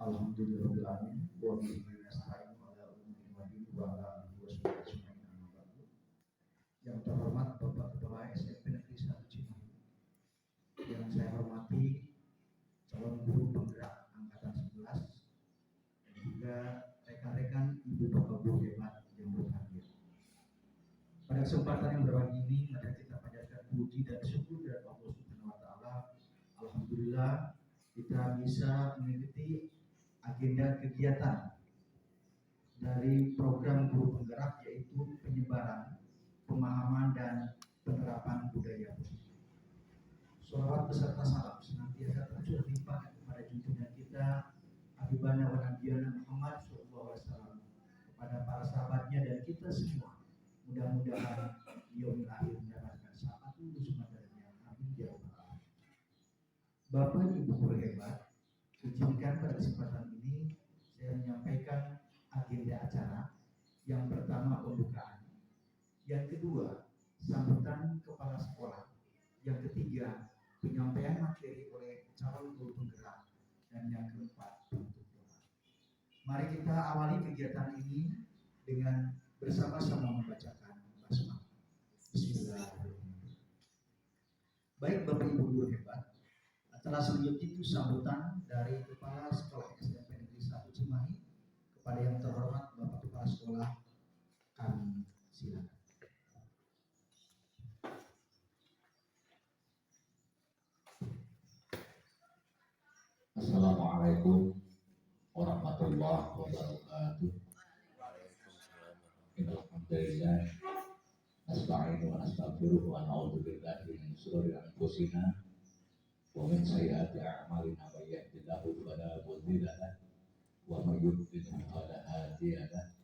Alhamdulillahirabbil alamin wa bihi nasta'in ala umuri din wa ala alihi washabihi amma ba'du. Yang terhormat Bapak Kepala SMP Negeri 1 Cimahi, yang saya hormati calon guru penggerak angkatan 11 dan juga rekan-rekan ibu bapak guru hebat yang berhadir. Pada kesempatan yang berbahagia ini, mari kita panjatkan puji dan syukur dari Allah Subhanahu wa taala. Alhamdulillah kita bisa mengikuti agenda kegiatan dari program guru penggerak, yaitu penyebaran, pemahaman, dan penerapan budaya positif. Sholawat beserta salam senantiasa tercurah limpahkan kepada junjungan kita Habibana wa Nabiyana Muhammad SAW, kepada para sahabatnya dan kita semua. Mudah-mudahan yaumil akhir mendapatkan syafaat semua darinya. Amin ya rabbal alamin. Bapak Ibu guru hebat, izinkan pada kesempatan ini saya menyampaikan agenda acara. Yang pertama pembukaan, yang kedua sambutan kepala sekolah, yang ketiga penyampaian materi oleh calon guru penggerak, dan yang keempat penutup doa. Mari kita awali kegiatan ini dengan bersama-sama membacakan basmalah. Bismillahirrahmanirrahim. Baik Bapak Ibu guru hebat, acara selanjutnya itu sambutan dari Kepala Sekolah SMP Negeri 1 Cimahi kepada yang terhormat Bapak Kepala Sekolah, kami silakan. Assalamualaikum warahmatullahi wabarakatuh. Alhamdulillah, nasta'inu wa nastaghfiruh wa na'udzu billahi min shururi anfusina wa min sayyiati a'malina, may yahdihillahu fala mudilla lahu wa may yudlil fala hadiya lahu.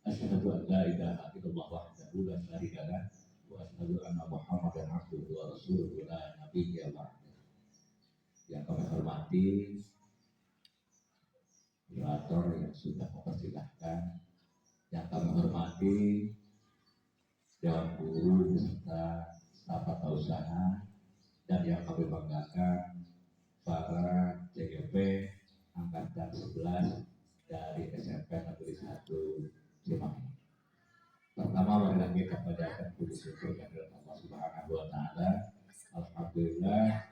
Asyhadu an la ilaha illallah wahdahu la syarika lahu wa asyhadu anna Muhammadan abduhu wa rasuluhu la nabiyya ba'dahu. Yang kami hormati moderator yang sudah mempersilahkan, yang kami hormati Dewan Guru beserta staf tata usaha, dan yang kami banggakan para CGP angkatan 11 dari SMP Negeri 1 Cimahi. Pertama, mari lagi kepada puji syukur kepada Allah Subhanahu wa taala. Alhamdulillah,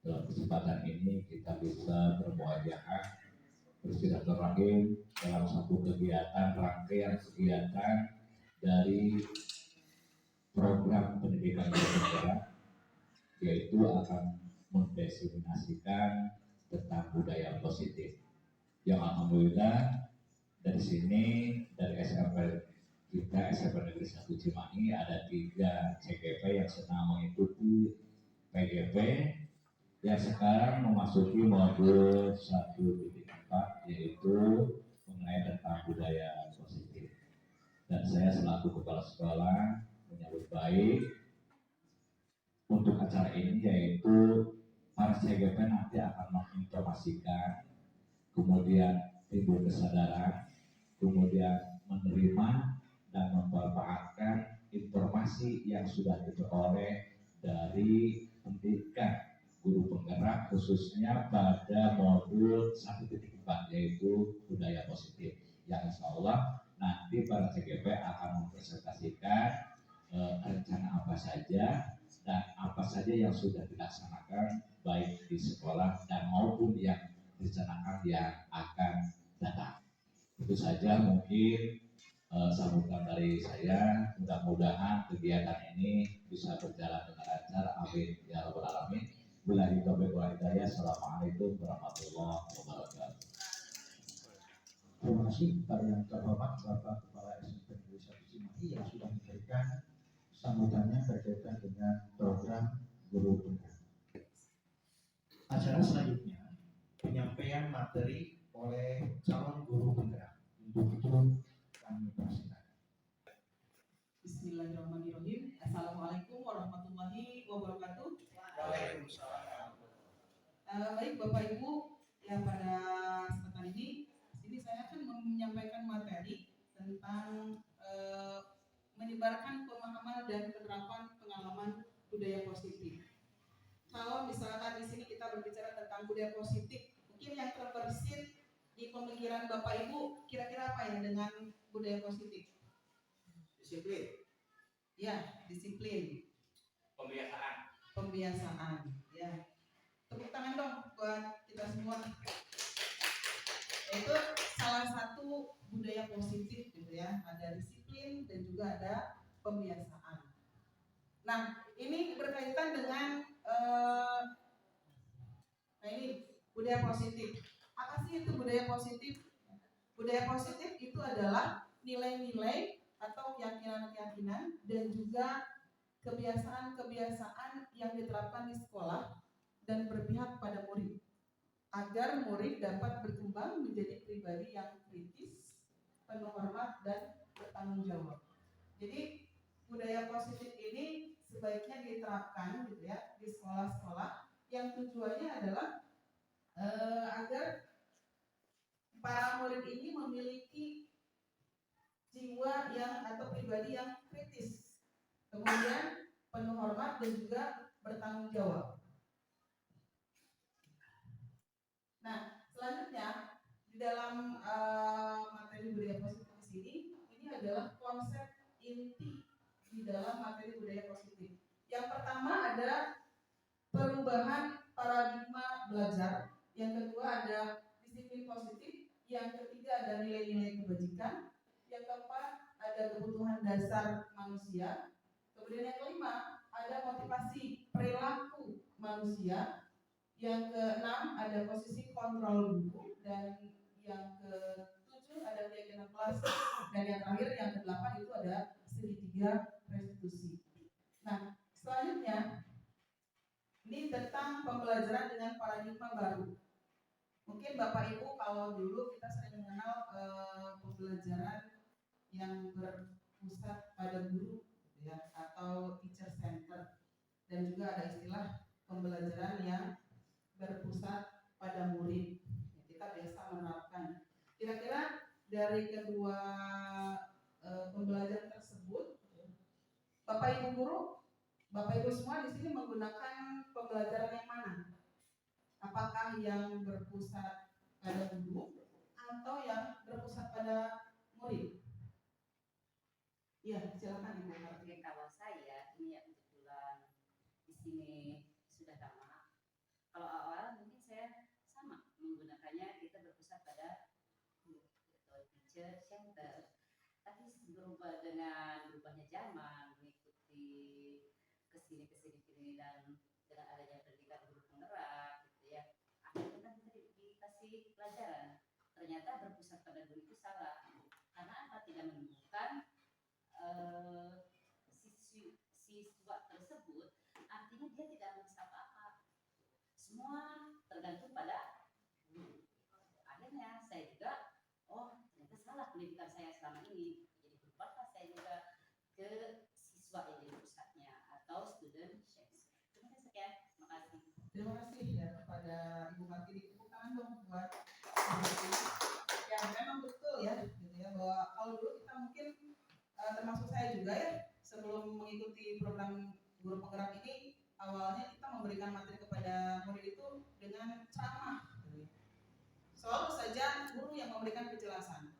dalam kesempatan ini kita bisa bermuajahah, bersilaturahim dalam satu kegiatan, rangkaian kegiatan dari program pendidikan bergerak, yaitu akan mendiseminasikan tentang budaya positif. Yang alhamdulillah dari sini, dari SMP kita, SMP Negeri 1 Cimahi, ada 3 CGP yang sedang mengikuti PGP yang sekarang memasuki modul 1.4, yaitu mengenai tentang budaya positif. Dan saya selaku kepala sekolah menyambut baik untuk acara ini, yaitu para CGP nanti akan menginformasikan, kemudian timbul kesadaran, kemudian menerima dan memanfaatkan informasi yang sudah diperoleh dari pendidikan guru penggerak, khususnya pada modul 1.4, yaitu budaya positif, yang insya Allah nanti para CGP akan mempresentasikan rencana apa saja dan apa saja yang sudah dilaksanakan baik di sekolah dan maupun yang direncanakan yang akan datang. Itu saja mungkin sambutan dari saya. Mudah-mudahan kegiatan ini bisa berjalan dengan lancar. Amin ya rabbal alamin. Billahi taufiq wal hidayah. Assalamualaikum warahmatullahi wabarakatuh. Terima kasih kepada yang terhormat Bapak Kepala SMP Negeri 1 Cimahi yang sudah memberikan sambutannya berkaitan dengan program guru penggerak. Acara selanjutnya penyampaian materi oleh calon guru penggerak. Untuk itu kami persilakan. Bismillahirrahmanirrahim. Assalamualaikum warahmatullahi wabarakatuh. Waalaikumsalam. Baik Bapak Ibu, ya pada kesempatan ini saya akan menyampaikan materi tentang menyebarkan pemahaman dan penerapan pengalaman budaya positif. Kalau misalkan di sini kita berbicara tentang budaya positif, mungkin yang terbersit di pemikiran Bapak Ibu kira-kira apa ya dengan budaya positif? Disiplin. Ya, disiplin. Pembiasaan. Ya. Tepuk tangan dong buat kita semua. Itu salah satu budaya positif gitu ya. Ada disiplin dan juga ada pembiasaan. Nah, ini berkaitan dengan nah ini budaya positif. Apa sih itu budaya positif? Budaya positif itu adalah nilai-nilai atau keyakinan-keyakinan dan juga kebiasaan-kebiasaan yang diterapkan di sekolah dan berpihak pada murid agar murid dapat berkembang menjadi pribadi yang kritis, penuh hormat dan bertanggung jawab. Jadi budaya positif ini sebaiknya diterapkan gitu ya di sekolah-sekolah yang tujuannya adalah agar para murid ini memiliki jiwa yang atau pribadi yang kritis, kemudian penuh hormat dan juga bertanggung jawab. Nah, selanjutnya di dalam materi budaya positif ini adalah konsep inti di dalam materi budaya positif. Yang pertama ada perubahan paradigma belajar, yang kedua ada disiplin positif, yang ketiga ada nilai-nilai kebajikan, yang keempat ada kebutuhan dasar manusia, kemudian yang kelima ada motivasi perilaku manusia, yang keenam ada posisi kontrol guru, dan yang ketujuh ada keyakinan kelas, dan yang terakhir yang kedelapan itu ada segitiga restitusi. Nah, selanjutnya ini tentang pembelajaran dengan paradigma baru. Mungkin Bapak Ibu kalau dulu kita sering mengenal pembelajaran yang berpusat pada guru ya, atau teacher center, dan juga ada istilah pembelajaran yang berpusat pada murid. Kita biasa menerapkan. Kira-kira dari kedua pembelajaran tersebut, Bapak Ibu guru, Bapak Ibu semua di sini menggunakan pembelajaran yang mana? Apakah yang berpusat pada guru atau yang berpusat pada murid? Ya, silakan Ibu. Mungkin kalau saya ini ya kebetulan di sini sudah lama. Kalau awal mungkin saya sama menggunakannya, kita berpusat pada atau teacher center. Tapi berubah dengan berubahnya zaman, mengikuti kesini dan dengan adanya pendidikan guru penggerak gitu ya. Akhirnya kan kita dikasih pelajaran. Ternyata berpusat pada guru itu salah. Karena apa? Tidak menunjukkan siswa tersebut, artinya dia tidak bisa apa-apa. Semua tergantung pada guru. Akhirnya saya juga, oh ternyata salah pendidikan saya selama ini. Jadi berubahlah saya juga ke siswa yang jadi pusatnya atau student center. Terima kasih sekian. Terima kasih. Terima kasih ya kepada Ibu Martini. Tepuk tangan dong buat ya, memang betul ya, gitu ya, bahwa kalau dulu kita mungkin termasuk saya juga ya, sebelum mengikuti program guru penggerak ini, awalnya kita memberikan materi kepada murid itu dengan ceramah, gitu ya. Selalu saja guru yang memberikan penjelasan.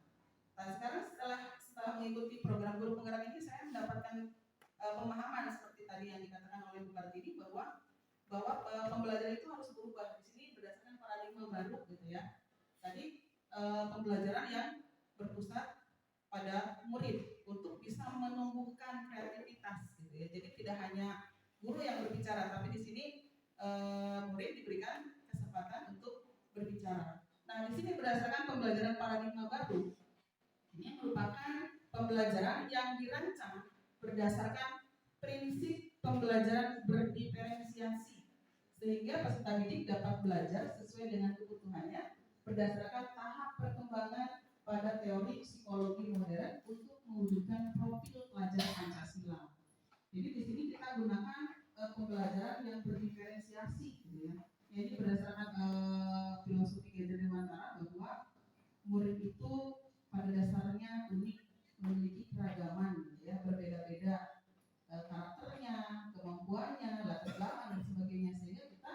Nah, sekarang setelah mengikuti program guru penggerak ini, saya mendapatkan pemahaman seperti tadi yang dikatakan oleh Bu Kartini bahwa pembelajaran itu harus berubah. Di sini berdasarkan paradigma baru, gitu ya. Tadi pembelajaran yang berpusat pada murid untuk bisa menumbuhkan kreativitas, gitu ya. Jadi tidak hanya guru yang berbicara, tapi di sini murid diberikan kesempatan untuk berbicara. Nah, di sini berdasarkan pembelajaran paradigma baru, ini merupakan pembelajaran yang dirancang berdasarkan prinsip pembelajaran berdiferensiasi, sehingga peserta didik dapat belajar sesuai dengan kebutuhannya berdasarkan tahap perkembangan pada teori psikologi modern untuk mewujudkan profil pelajar Pancasila. Jadi di sini kita gunakan pembelajaran yang berdiferensiasi, gitu ya. Jadi berdasarkan filosofi Gede Dewantara bahwa murid itu pada dasarnya unik, memiliki keragaman, gitu ya, berbeda-beda karakternya, kemampuannya, latar belakang dan sebagainya, sehingga kita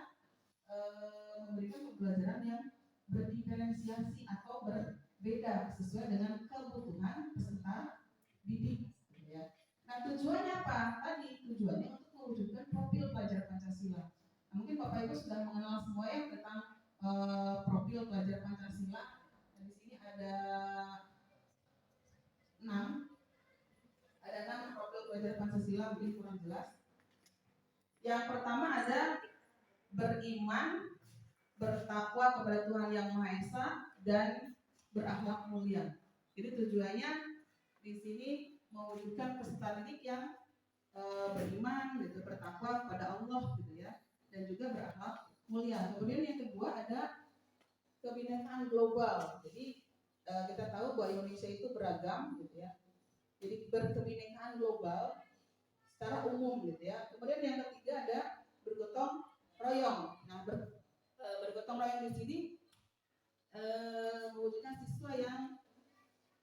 memberikan pembelajaran yang berdiferensiasi atau berbeda sesuai dengan kebutuhan peserta didik. Gitu ya. Nah tujuannya apa? Tadi tujuannya untuk mewujudkan profil pelajar Pancasila. Nah, mungkin Bapak Ibu sudah mengenal semua ya tentang profil pelajar Pancasila. Nah, di sini ada 6 profil pelajar Pancasila, mungkin kurang jelas. Yang pertama ada beriman, bertakwa kepada Tuhan Yang Maha Esa, dan berakhlak mulia. Jadi tujuannya di sini mewujudkan peserta didik yang beriman, gitu, bertakwa kepada Allah, gitu ya, dan juga berakhlak mulia. Kemudian yang kedua ada kebinekaan global. Jadi kita tahu bahwa Indonesia itu beragam, gitu ya. Jadi berkebinekaan global secara umum, gitu ya. Kemudian yang ketiga ada bergotong royong. Nah, bergotong royong di sini mewujudkan siswa yang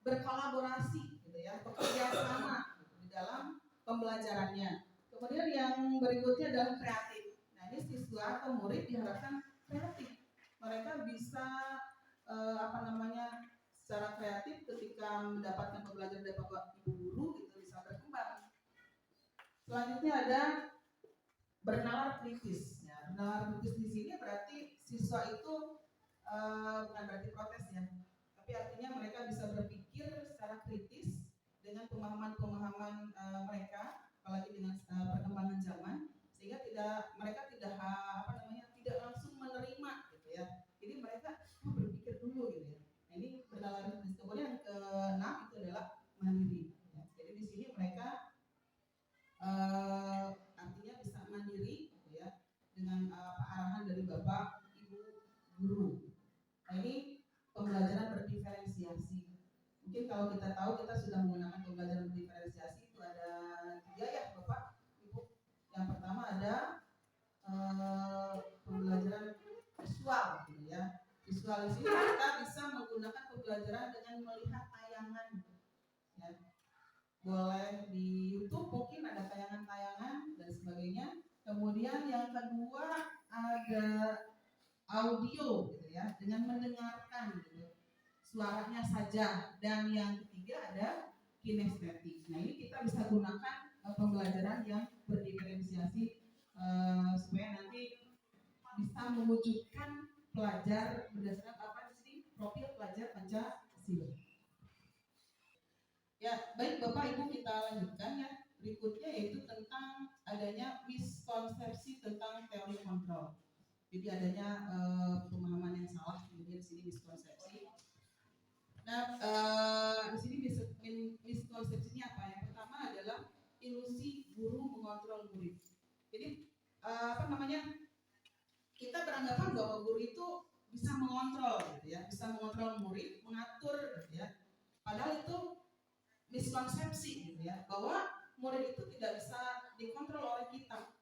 berkolaborasi, gitu ya, bekerja sama di dalam pembelajarannya. Kemudian yang berikutnya adalah kreatif. Nah, ini siswa atau murid diharapkan kreatif. Mereka bisa secara kreatif ketika mendapatkan pembelajaran dari Bapak Ibu guru, gitu, bisa berkembang. Selanjutnya ada bernalar kritis. Ya, bernalar kritis di sini berarti siswa itu bukan berarti protes ya, tapi artinya mereka bisa berpikir secara kritis dengan pemahaman-pemahaman mereka, apalagi dengan perkembangan zaman, sehingga mereka tidak langsung menerima, gitu ya. Jadi mereka berpikir dulu, gitu ya. Nah, ini bernalar kritis. Kemudian yang keenam itu adalah mandiri. Ya. Jadi di sini mereka artinya bisa mandiri, gitu ya, dengan arahan dari Bapak Ibu guru. Nah, ini pembelajaran berdiferensiasi. Mungkin kalau kita tahu kita sudah menggunakan pembelajaran berdiferensiasi itu ada 3 ya Bapak Ibu. Yang pertama ada pembelajaran visual, gitu ya. Visual di sini kita bisa menggunakan pembelajaran dengan melihat tayangan, ya. Boleh di YouTube mungkin ada tayangan-tayangan dan sebagainya. Kemudian yang kedua ada audio, gitu ya, dengan mendengarkan, gitu, suaranya saja. Dan yang ketiga ada kinestetik. Nah, ini kita bisa gunakan pembelajaran yang berdiferensiasi supaya nanti bisa mewujudkan pelajar berdasarkan profil pelajar Pancasila. Ya, baik Bapak Ibu, kita lanjutkan ya. Berikutnya yaitu tentang adanya miskonsepsi tentang teori kontrol. Jadi adanya pemahaman yang salah, kemudian di sini miskonsepsi. Nah, di sini miskonsepsinya apa? Yang pertama adalah ilusi guru mengontrol murid. Jadi kita beranggapan bahwa guru itu bisa mengontrol, gitu ya, bisa mengontrol murid, mengatur, gitu ya. Padahal itu miskonsepsi, gitu ya, bahwa murid itu tidak bisa dikontrol oleh kita.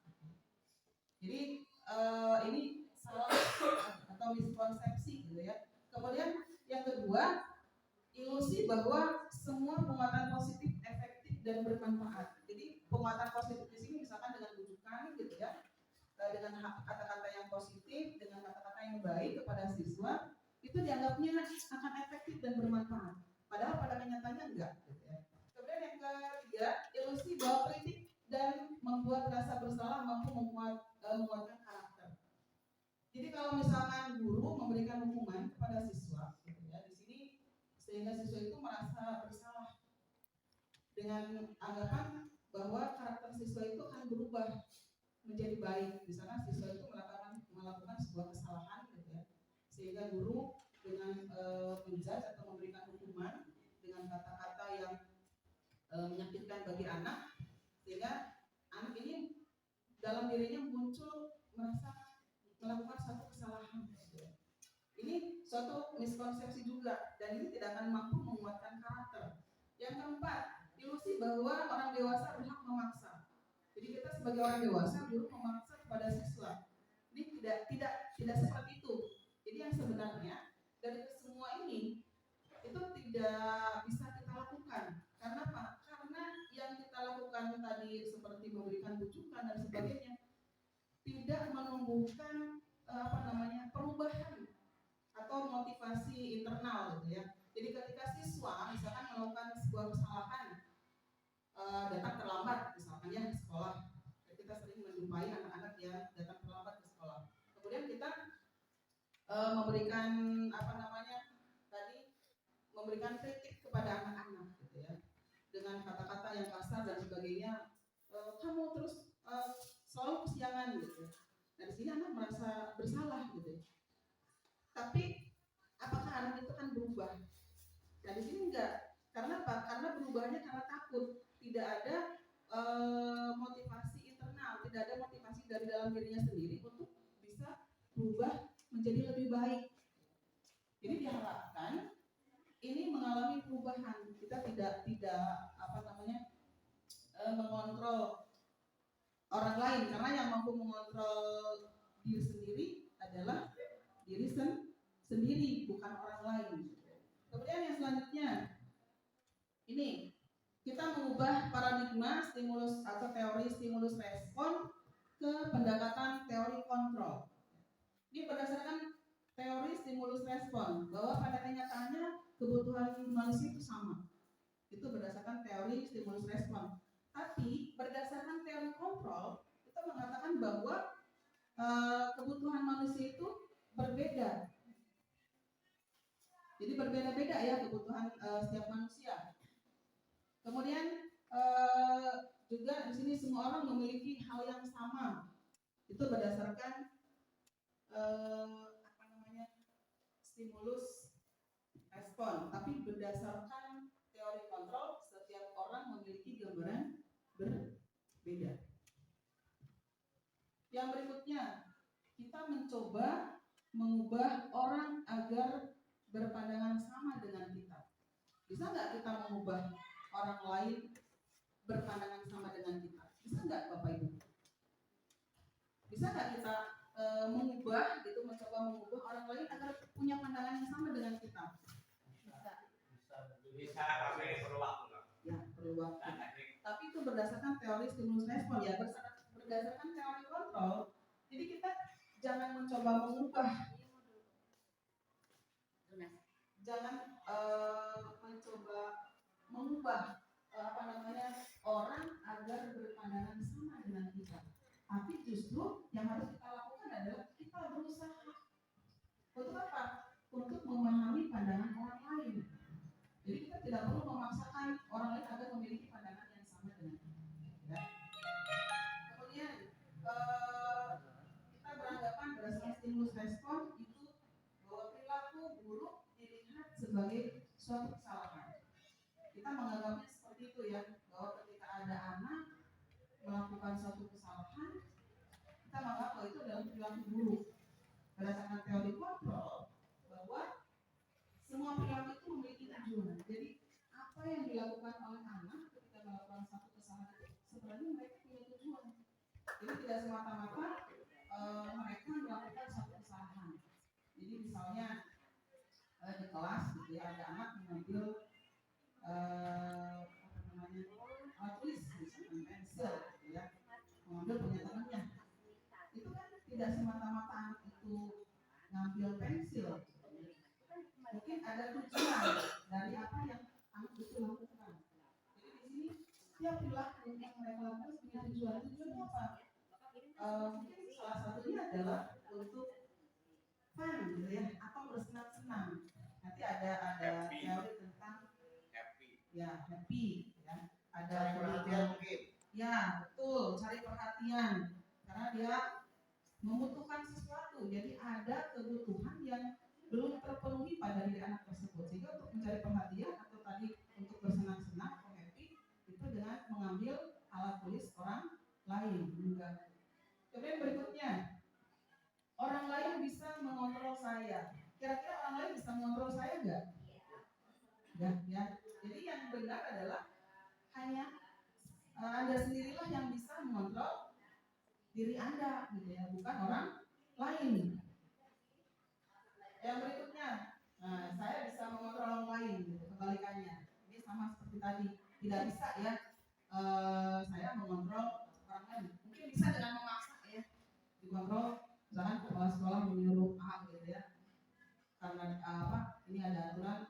Jadi ini salah atau miskonsepsi, gitu ya. Kemudian yang kedua, ilusi bahwa semua penguatan positif efektif dan bermanfaat. Jadi penguatan positif di sini misalkan dengan rujukan, gitu ya, dengan kata-kata yang positif, dengan kata-kata yang baik kepada siswa, itu dianggapnya akan efektif dan bermanfaat. Padahal pada kenyataannya enggak, gitu ya. Kemudian yang ketiga, ilusi bahwa kritik dan membuat rasa bersalah mampu menguatkan karakter. Jadi kalau misalkan guru memberikan hukuman kepada siswa, gitu ya, di sini sehingga siswa itu merasa bersalah dengan anggapan bahwa karakter siswa itu akan berubah menjadi baik. Misalnya siswa itu melakukan sebuah kesalahan, gitu ya, sehingga guru dengan menjudge atau memberikan hukuman dengan kata-kata yang menyakitkan bagi anak, sehingga anak ini dalam dirinya muncul merasa melakukan suatu kesalahan, gitu ya. Ini suatu miskonsepsi juga, dan ini tidak akan mampu menguatkan karakter. Yang keempat, ilusi bahwa orang dewasa berhak memaksa. Jadi kita sebagai orang dewasa, guru memaksa kepada siswa. Ini tidak seperti itu. Jadi yang sebenarnya dari semua ini itu tidak bisa kita lakukan. Karena apa? Karena yang kita lakukan tadi seperti memberikan rujukan dan sebagainya tidak menumbuhkan perubahan atau gitu ya. Jadi ketika siswa misalkan melakukan sebuah kesalahan, datang terlambat misalkan ya ke sekolah, kita sering menjumpai anak-anak yang datang terlambat ke sekolah. Kemudian kita memberikan memberikan kritik kepada anak-anak gitu ya, dengan kata-kata yang kasar dan sebagainya. Kamu terus selalu kesiangan gitu. Dari sini anak merasa bersalah gitu. Tapi apakah anak itu kan berubah? Nah di sini enggak. Karena apa? Karena berubahnya karena takut. Tidak ada motivasi internal, tidak ada motivasi dari dalam dirinya sendiri untuk bisa berubah menjadi lebih baik. Jadi diharapkan ini mengalami perubahan. Kita tidak mengontrol orang lain, karena yang mampu mengontrol diri sendiri adalah diri sendiri, bukan orang lain. Kemudian yang selanjutnya, ini kita mengubah paradigma stimulus atau teori stimulus respon ke pendekatan teori kontrol. Ini berdasarkan teori stimulus respon, bahwa pada kenyataannya kebutuhan manusia itu sama. Itu berdasarkan teori stimulus respon. Tapi berdasarkan teori kontrol, kita mengatakan bahwa kebutuhan manusia itu berbeda. Jadi berbeda-beda ya kebutuhan setiap manusia. Kemudian juga di sini semua orang memiliki hal yang sama. Itu berdasarkan stimulus respon. Tapi berdasarkan teori kontrol, setiap orang memiliki gambaran berbeda. Yang berikutnya, kita mencoba mengubah orang agar berpandangan sama dengan kita. Bisa nggak kita mengubah orang lain berpandangan sama dengan kita? Bisa nggak Bapak Ibu? Bisa nggak kita mencoba mengubah orang lain agar punya pandangan yang sama dengan kita? Bisa tapi perlu waktu. Ya, perlu waktu. Tapi itu berdasarkan teori stimulus respon ya, berdasarkan teori kontrol. Jadi kita jangan mencoba mengubah, orang agar berpandangan sama dengan kita. Tapi justru yang harus kita lakukan adalah kita berusaha untuk apa? Untuk memahami pandangan orang lain. Jadi kita tidak perlu memaksakan orang lain agar memiliki pandangan yang sama dengan kita. Ya. Kemudian kita beranggapan berdasarkan stimulus respon itu bahwa perilaku buruk dilihat sebagai suatu kesalahan. Kita menganggapnya seperti itu ya, bahwa ketika ada anak melakukan suatu kesalahan, kita menganggap bahwa itu adalah perilaku buruk. Berdasarkan teori kontrol, bahwa semua perilaku itu memiliki tujuan. Jadi apa yang dilakukan oleh anak ketika melakukan satu kesalahan itu sebenarnya mereka punya tujuan. Jadi tidak semata-mata mereka melakukan satu kesalahan. Jadi misalnya di kelas gitu ya, ada anak mengambil alat tulis, misalkan pensil gitu ya, mengambil punya temannya. Itu kan tidak semata-mata anak itu ngambil pensil. Mungkin ada tujuan dari apa yang anak itu lakukan. Jadi di sini setiap perilaku yang mereka lakukan punya tujuan. Tujuannya apa? Mungkin salah satunya adalah untuk fun gitu ya, atau bersenang-senang. Nanti ada teori tentang happy ya. Ada perhatian mungkin. Ya, betul, cari perhatian. Karena dia membutuhkan sesuatu. Jadi ada kebutuhan yang belum terpenuhi pada diri anak tersebut. Sehingga untuk mencari perhatian atau tadi untuk bersenang-senang atau happy itu dengan mengambil alat tulis orang lain. Kemudian berikutnya, orang lain bisa mengontrol saya. Kira-kira orang lain bisa mengontrol saya enggak? Ya. Jadi yang benar adalah hanya Anda sendirilah yang bisa mengontrol diri Anda, gitu ya, bukan orang lain. Yang berikutnya, saya bisa mengontrol orang lain, gitu, kebalikannya. Ini sama seperti tadi, tidak bisa ya, saya mengontrol orang lain. Mungkin bisa dengan memaksa ya, dikontrol. Misalkan kepala sekolah menyuruh A gitu ya, karena ini ada aturan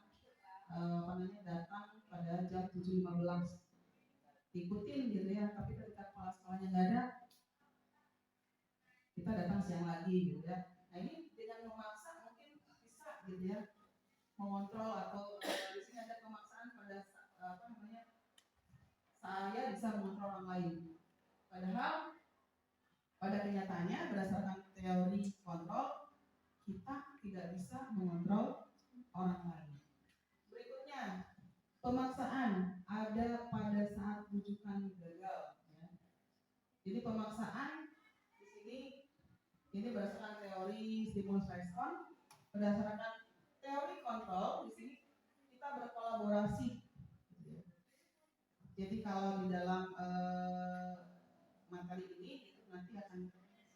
datang pada jam 7.15, ikutin gitu ya. Tapi ketika kepala sekolahnya nggak ada, kita datang siang lagi gitu ya. Nah ini dengan memaksa mungkin bisa gitu ya mengontrol, atau di sini ada pemaksaan pada saya bisa mengontrol orang lain. Padahal pada kenyataannya berdasarkan teori kontrol, kita tidak bisa mengontrol orang lain. Berikutnya, pemaksaan ada pada saat rujukan gagal. Ya. Jadi pemaksaan di sini ini berdasarkan teori stimulus respon. Berdasarkan teori kontrol di sini kita berkolaborasi. Jadi kalau di dalam materi ini itu nanti akan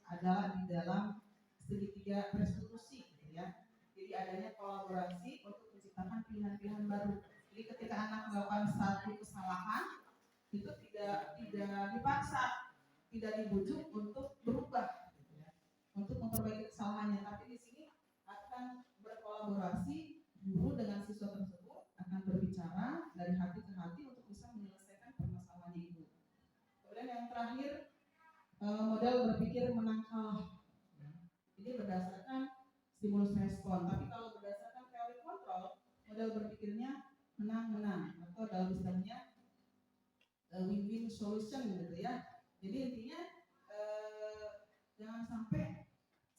adalah di dalam segitiga restitusi, gitu ya. Jadi adanya kolaborasi untuk menciptakan pilihan-pilihan baru. Jadi ketika anak melakukan satu kesalahan itu tidak dipaksa, tidak dibujuk untuk berubah, gitu ya, untuk memperbaiki kesalahannya. Tapi di sini akan berkolaborasi, guru dengan siswa tersebut akan berbicara dari hati ke hati untuk bisa menyelesaikan permasalahan itu. Kemudian yang terakhir, model berpikir menang kalah. Ini berdasarkan stimulus respon. Tapi kalau berdasarkan teori kontrol, model berpikirnya menang-menang, atau dalam istilahnya win-win solution gitu ya. Jadi intinya jangan sampai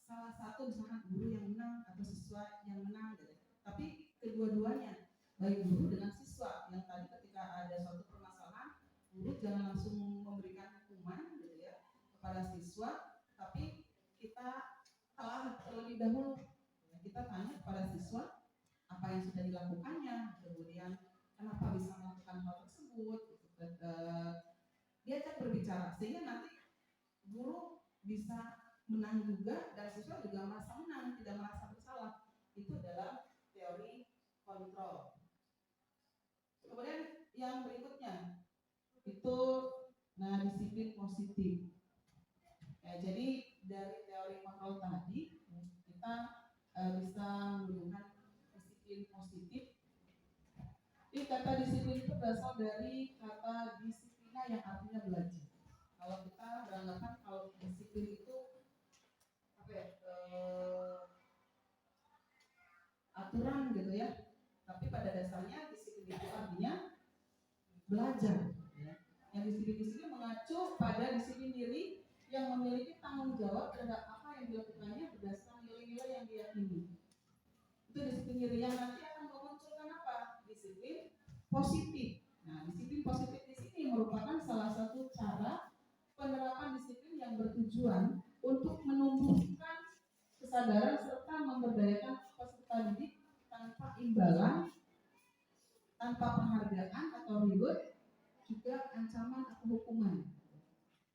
salah satu misalkan guru yang menang atau siswa yang menang gitu. Tapi kedua-duanya, baik guru dengan siswa, yang tadi ketika ada suatu permasalahan, guru jangan langsung memberikan hukuman gitu ya kepada siswa, tapi kita telah terlebih dahulu. Kita tanya kepada siswa apa yang sudah dilakukannya, kemudian kenapa bisa melakukan hal tersebut. Diajak berbicara sehingga nanti guru bisa menang juga dan siswa juga merasa menang, tidak merasa bersalah. Itu dalam teori kontrol. Kemudian yang berikutnya itu disiplin positif. Ya, jadi dari teori kontrol tadi kita bisa menemukan disiplin positif. Jadi kata disiplin itu berasal dari kata disiplina yang artinya belajar. Kalau kita beranggapan kalau disiplin itu aturan gitu ya, tapi pada dasarnya disiplin itu artinya belajar. Ya. Yang disiplin di sini mengacu pada disiplin diri yang memiliki tanggung jawab terhadap apa yang dilakukannya berdasarkan nilai-nilai yang diyakini. Itu disiplin diri yang nanti akan memunculkan apa? Disiplin positif. Nah, disiplin positif di sini merupakan salah satu cara penerapan disiplin yang bertujuan untuk menumbuhkan kesadaran serta memberdayakan peserta didik tanpa imbalan, tanpa penghargaan atau reward, juga ancaman atau hukuman.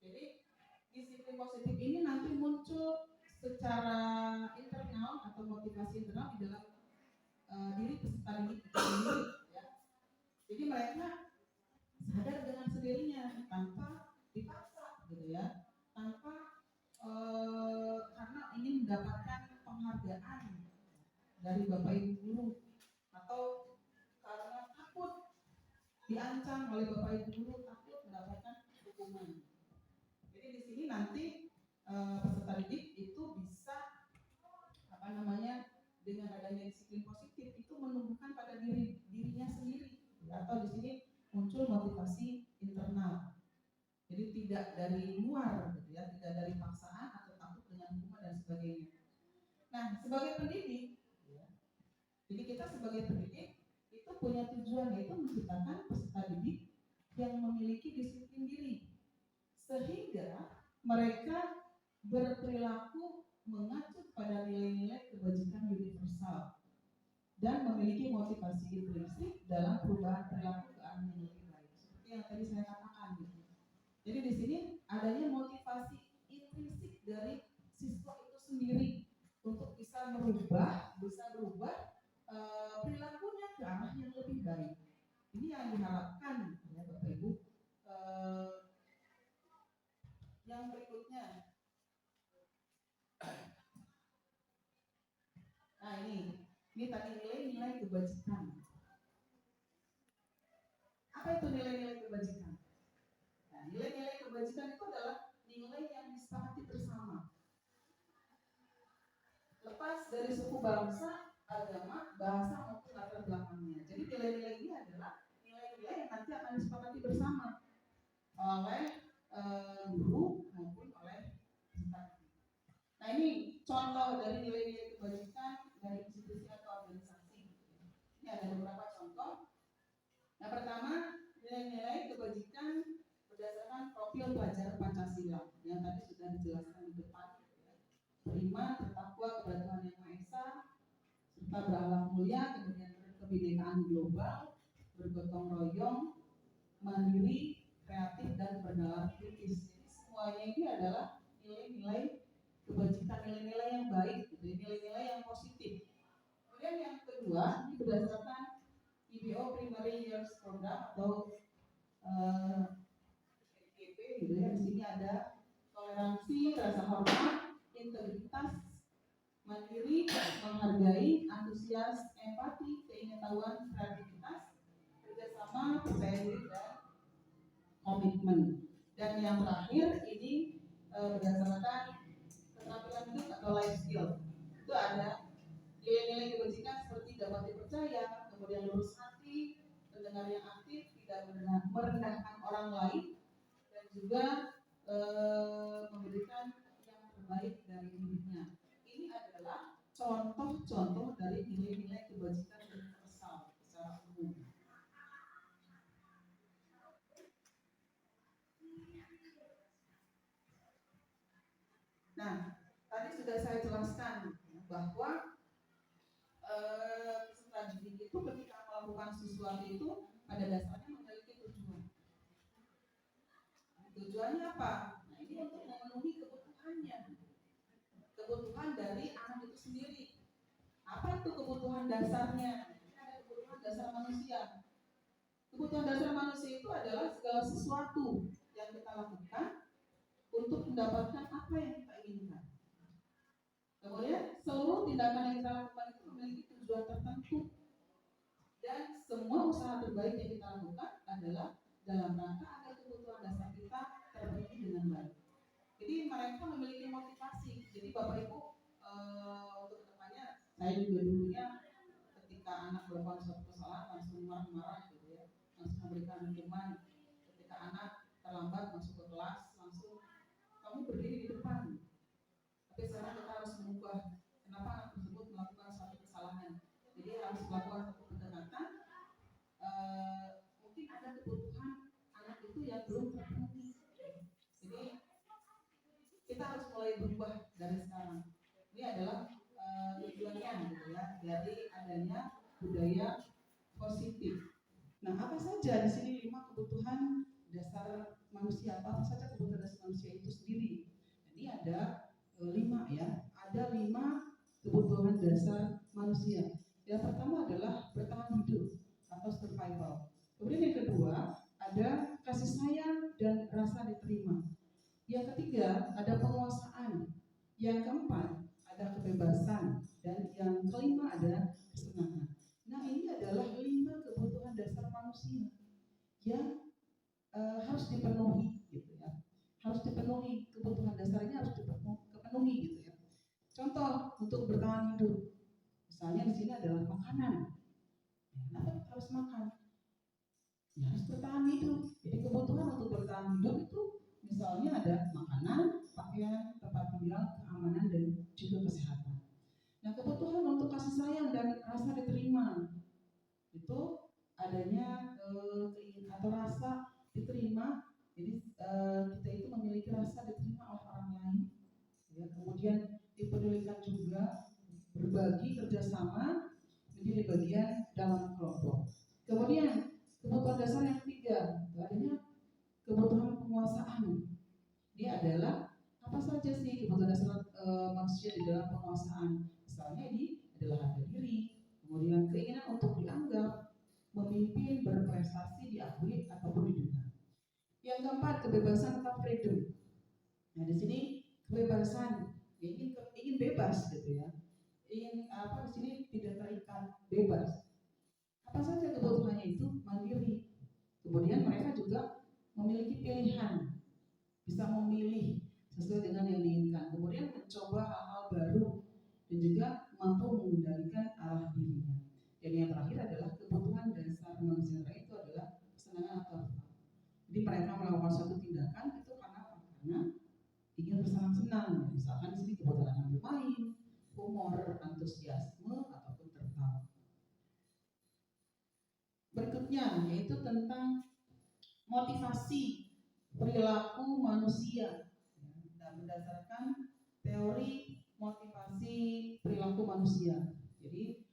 Jadi disiplin positif ini nanti muncul secara internal atau motivasi internal di dalam diri peserta didik itu sendiri. Ya. Jadi mereka sadar dengan sendirinya tanpa dipaksa, gitu ya, tanpa karena ingin mendapatkan penghargaan dari bapak ibu guru atau karena takut diancam oleh bapak ibu guru, takut mendapatkan hukuman. Jadi di sini nanti peserta didik itu bisa dengan adanya disiplin positif itu menumbuhkan pada dirinya sendiri, atau di sini muncul motivasi internal. Jadi tidak dari luar, gitu ya, tidak dari paksaan atau takut dengan hukuman dan sebagainya. Nah, sebagai pendidik, ya, jadi kita sebagai pendidik itu punya tujuan, yaitu menciptakan peserta didik yang memiliki disiplin diri, sehingga mereka berperilaku mengacu pada nilai-nilai kebajikan universal dan memiliki motivasi intrinsik dalam perubahan perilaku ke arah yang lebih baik. Seperti yang tadi saya katakan, gitu. Jadi di sini adanya motivasi intrinsik dari siswa itu sendiri untuk bisa berubah perilakunya ke arah yang lebih baik. Ini yang diharapkan, ya Bapak Ibu. Yang berikutnya, nah ini Ini tadi nilai-nilai kebajikan. Apa itu nilai-nilai kebajikan? Nah, nilai-nilai kebajikan itu adalah nilai yang disepakati bersama. Lepas dari suku bangsa, agama, bahasa maupun latar belakangnya. Jadi nilai-nilai ini adalah nilai-nilai yang nanti akan disepakati bersama oleh guru maupun oleh peserta. Nah ini contoh dari nilai-nilai kebajikan dari institusi atau organisasi. Ini ada beberapa contoh. Yang pertama, nilai-nilai kebajikan berdasarkan profil pelajar Pancasila yang tadi sudah dijelaskan di depan. Beriman, bertakwa kepada Tuhan Yang Maha Esa, serta berakhlak mulia, kemudian kebinekaan global, bergotong royong, mandiri, kreatif, dan bernalar kritis. Jadi semuanya ini adalah nilai-nilai kebajikan, nilai-nilai yang baik, gitu, nilai-nilai yang positif. Kemudian yang kedua, ini berdasarkan IBO Primary Years Program atau PGP, gitu ya. Di sini ada toleransi, rasa hormat, integritas, mandiri, menghargai, antusias, empati, keingintahuan, kreativitas, kerjasama, percaya diri, dan komitmen. Dan yang terakhir ini berdasarkan keterampilan hidup atau life skill. Itu ada nilai-nilai kebajikan seperti dapat dipercaya, kemudian lurus hati, pendengar yang aktif, tidak merendahkan orang lain, dan juga memberikan yang terbaik dari dirinya. Ini adalah contoh-contoh dari nilai-nilai kebajikan universal secara umum. Nah, tadi sudah saya jelaskan bahwa peserta didik itu ketika melakukan sesuatu itu pada dasarnya memiliki tujuan. Tujuannya apa? Nah, ini untuk memenuhi kebutuhannya, kebutuhan dari anak itu sendiri. Apa itu kebutuhan dasarnya? Ini ada kebutuhan dasar manusia. Kebutuhan dasar manusia itu adalah segala sesuatu yang kita lakukan untuk mendapatkan apa yang kita inginkan. Kemudian seluruh tindakan yang kita lakukan itu memiliki tujuan tertentu, dan semua usaha terbaik yang kita lakukan adalah dalam rangka agar kebutuhan dasar kita terpenuhi dengan baik. Jadi mereka memiliki motivasi. Jadi Bapak Ibu untuk kedepannya, saya juga dulunya ketika anak melakukan suatu kesalahan langsung marah-marah gitu ya, langsung memberikan hukuman. Ketika anak terlambat masuk ke kelas langsung kamu berdiri di depan. Tapi sekarang kita harus mengubah kenapa anak tersebut melakukan suatu kesalahan. Jadi harus melakukan satu pendekatan. Mungkin ada kebutuhan anak itu yang belum terpenuhi. Jadi kita harus mulai berubah dari sekarang. Ini adalah tujuannya gitu ya, dari adanya budaya positif. Nah, apa saja di sini 5 kebutuhan dasar manusia? Apa saja kebutuhan dasar manusia itu sendiri? Ini ada 5 ya. Ada 5 kebutuhan dasar manusia. Yang pertama adalah bertahan hidup atau survival. Kemudian yang kedua ada kasih sayang dan rasa diterima. Yang ketiga ada penguasaan. Yang keempat ada kebebasan, dan yang kelima ada kesenangan. Nah, ini adalah 5 kebutuhan dasar manusia yang harus dipenuhi gitu ya. Harus dipenuhi, kebutuhan dasarnya harus dipenuhi gitu ya. Contoh untuk bertahan hidup. Misalnya di sini adalah makanan. Kenapa kita harus makan? Ya, harus bertahan hidup. Jadi kebutuhan untuk bertahan hidup itu misalnya ada makanan, pakaian, tempat tinggal, keamanan, dan juga kesehatan. Nah, kebutuhan untuk kasih sayang dan rasa diterima itu adanya atau rasa diterima. Jadi kita itu memiliki rasa diterima oleh orang lain. Ya, kemudian dipedulikan juga, berbagi, kerjasama, menjadi bagian dalam kelompok. Kemudian kebutuhan dasar yang ketiga, adanya kebutuhan penguasaan. Ini adalah apa saja sih kebutuhan dasar manusia di dalam penguasaan? Misalnya ini adalah harga diri, kemudian keinginan untuk dianggap, memimpin, berprestasi, diakui ataupun didengar. Yang keempat, kebebasan atau freedom. Nah, di sini kebebasan, ingin bebas gitu ya. Ingin di sini tidak terikat bebas. Apa saja kebutuhannya itu mandiri. Kemudian mereka juga memiliki pilihan, bisa memilih sesuai dengan yang diinginkan. Kemudian mencoba hal-hal baru dan juga mampu mengendalikan arah dirinya. Dan yang terakhir adalah kebutuhan dasar manusia itu adalah kesenangan atau apa. Jadi mereka melakukan suatu tindakan itu karena apa? Karena ingin bersenang-senang. Misalkan di sini kebutuhan bermain, humor, antusiasme ataupun tertawa. Berikutnya yaitu tentang motivasi perilaku manusia. Nah, berdasarkan teori motivasi perilaku manusia. Jadi